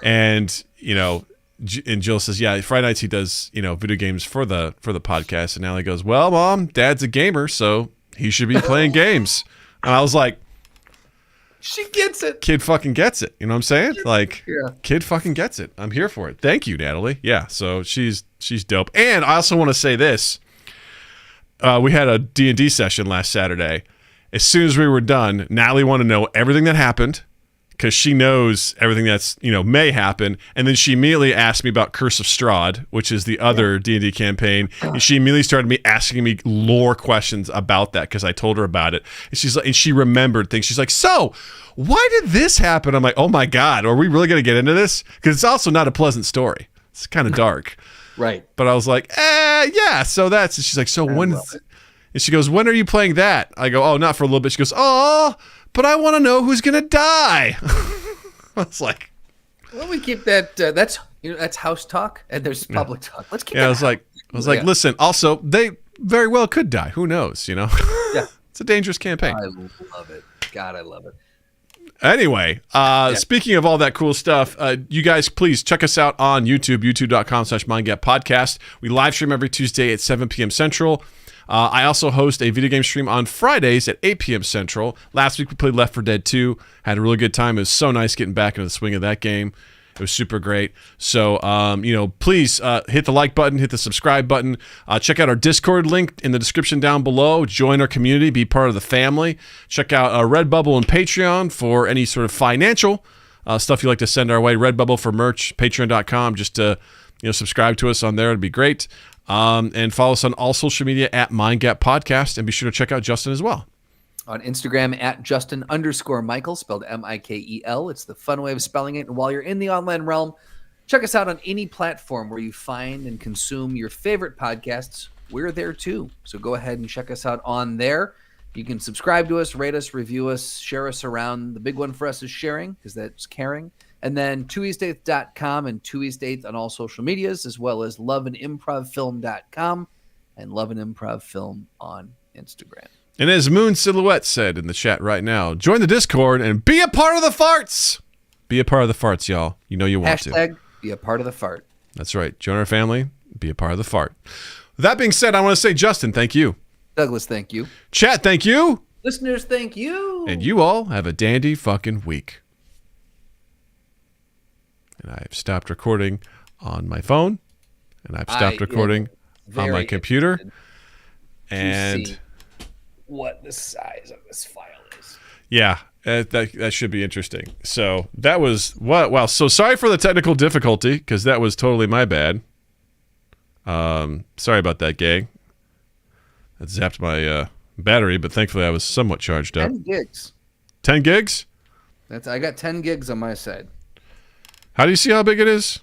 And, and Jill says, yeah, Friday nights he does, video games for the podcast. And Allie goes, well, Mom, Dad's a gamer, so he should be playing games. And I was like, she gets it. Kid fucking gets it. You know what I'm saying? Like, Kid fucking gets it. I'm here for it. Thank you, Natalie. Yeah, so she's dope. And I also want to say this. We had a D&D session last Saturday. As soon as we were done, Natalie wanted to know everything that happened because she knows everything that's, may happen. And then she immediately asked me about Curse of Strahd, which is the other D&D campaign. And she immediately started asking me lore questions about that because I told her about it. And she's like, and she remembered things. She's like, so why did this happen? I'm like, oh my God, are we really going to get into this? Because it's also not a pleasant story. It's kind of dark. Right. But I was like, yeah, so that's, and she's like, so when, and she goes, when are you playing that? I go, oh, not for a little bit. She goes, oh, but I want to know who's going to die. I was like, well, we keep that, that's house talk and there's public talk. Let's keep that. I was like, listen, also, they very well could die. Who knows, Yeah. It's a dangerous campaign. I love it. God, I love it. Anyway, speaking of all that cool stuff, you guys, please check us out on YouTube, youtube.com/MindGapPodcast. We live stream every Tuesday at 7 p.m. Central. I also host a video game stream on Fridays at 8 p.m. Central. Last week we played Left 4 Dead 2. Had a really good time. It was so nice getting back into the swing of that game. It was super great. So, please hit the like button, hit the subscribe button. Check out our Discord link in the description down below. Join our community, be part of the family. Check out Redbubble and Patreon for any sort of financial stuff you'd like to send our way. Redbubble for merch, patreon.com. Just to subscribe to us on there. It'd be great. And follow us on all social media at MindGap Podcast. And be sure to check out Justin as well. On Instagram at Justin_Michael, spelled Mikel. It's the fun way of spelling it. And while you're in the online realm, check us out on any platform where you find and consume your favorite podcasts. We're there too. So go ahead and check us out on there. You can subscribe to us, rate us, review us, share us around. The big one for us is sharing because that's caring. And then 2east8th.com and 2east8th on all social medias, as well as loveandimprovfilm.com and loveandimprovfilm on Instagram. And as Moon Silhouette said in the chat right now, join the Discord and be a part of the farts. Be a part of the farts, y'all. You know you want to. Be a part of the fart. That's right. Join our family. Be a part of the fart. With that being said, I want to say, Justin, thank you. Douglas, thank you. Chat, thank you. Listeners, thank you. And you all have a dandy fucking week. And I've stopped recording on my phone. And I've stopped recording on my computer. And what the size of this file is. Yeah, that should be interesting. So that was what? Wow. So sorry for the technical difficulty because that was totally my bad. Sorry about that, gang. That zapped my battery, but thankfully I was somewhat charged up. 10 gigs. 10 gigs? I got 10 gigs on my side. How do you see how big it is?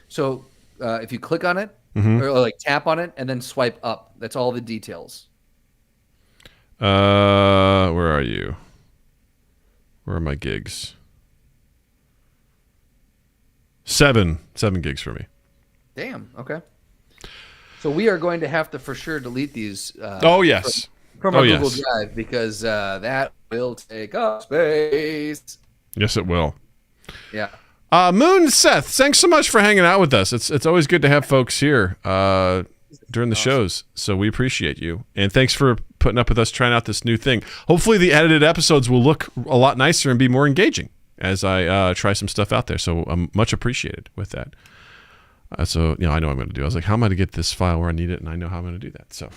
So if you click on it, or like tap on it, and then swipe up, that's all the details. Where are you? Where are my gigs? 7 gigs for me. Damn. Okay. So we are going to have to for sure delete these. Oh yes. From our Google Drive because that will take up space. Yes, it will. Yeah. Moon Seth, thanks so much for hanging out with us. It's always good to have folks here during the shows, so we appreciate you. And thanks for putting up with us trying out this new thing. Hopefully the edited episodes will look a lot nicer and be more engaging as I try some stuff out there. So I'm much appreciated with that. So I know what I'm going to do. I was like, how am I going to get this file where I need it? And I know how I'm going to do that. So,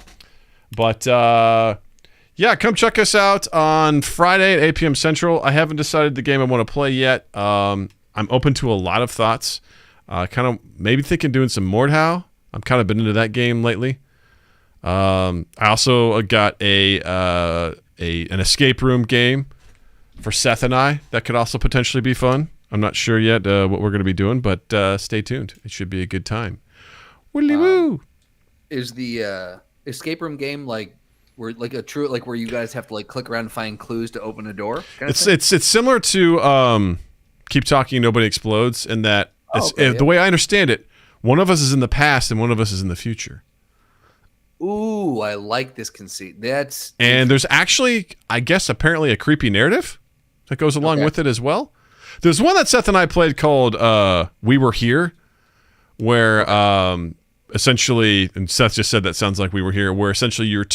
but yeah, come check us out on Friday at 8 p.m. Central. I haven't decided the game I want to play yet. I'm open to a lot of thoughts. Kind of maybe thinking doing some Mordhau. I'm kind of been into that game lately. I also got an escape room game for Seth and I that could also potentially be fun. I'm not sure yet what we're going to be doing, but stay tuned. It should be a good time. Willy woo! Is the escape room game like where you guys have to like click around and find clues to open a door? It's similar to Keep Talking, Nobody Explodes, in that the way I understand it, one of us is in the past and one of us is in the future. Ooh, I like this conceit. And there's actually, I guess, apparently a creepy narrative that goes along with it as well. There's one that Seth and I played called We Were Here, where essentially, and Seth just said that sounds like We Were Here, where essentially you're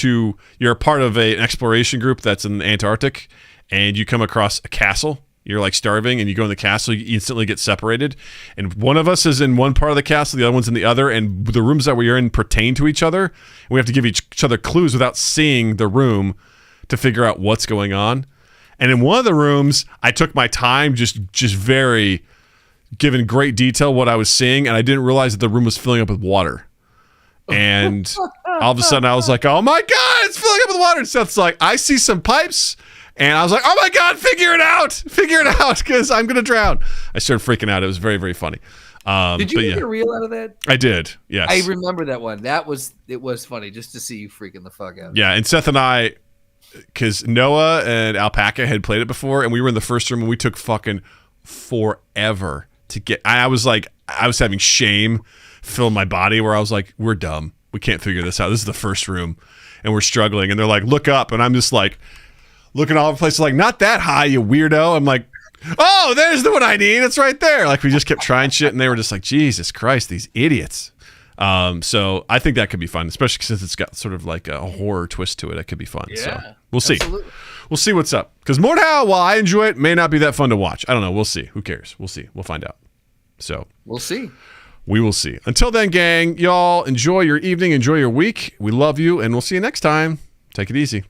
a part of an exploration group that's in the Antarctic, and you come across a castle. You're like starving, and you go in the castle, you instantly get separated. And one of us is in one part of the castle, the other one's in the other, and the rooms that we are in pertain to each other. And we have to give each other clues without seeing the room to figure out what's going on. And in one of the rooms, I took my time, just very given great detail what I was seeing, and I didn't realize that the room was filling up with water. And all of a sudden, I was like, "Oh my God, it's filling up with water!" And Seth's like, "I see some pipes." And I was like, "Oh my God, figure it out, because I'm gonna drown." I started freaking out. It was very, very funny. Did you make a reel out of that? I did. Yes, I remember that one. It was funny just to see you freaking the fuck out. Yeah, and Seth and I, because Noah and Alpaca had played it before, and we were in the first room, and we took fucking forever to get. I was having shame fill my body, where I was like, "We're dumb. We can't figure this out. This is the first room, and we're struggling." And they're like, "Look up," and I'm just like, looking all over the place, like, "Not that high, you weirdo." I'm like, "Oh, there's the one I need. It's right there." Like, we just kept trying shit, and they were just like, "Jesus Christ, these idiots." So I think that could be fun, especially since it's got sort of like a horror twist to it. It could be fun. Yeah, so we'll see. Absolutely. We'll see what's up. Because Mordhau, while I enjoy it, may not be that fun to watch. I don't know. We'll see. Who cares? We'll see. We'll find out. So we'll see. We will see. Until then, gang, y'all enjoy your evening, enjoy your week. We love you, and we'll see you next time. Take it easy.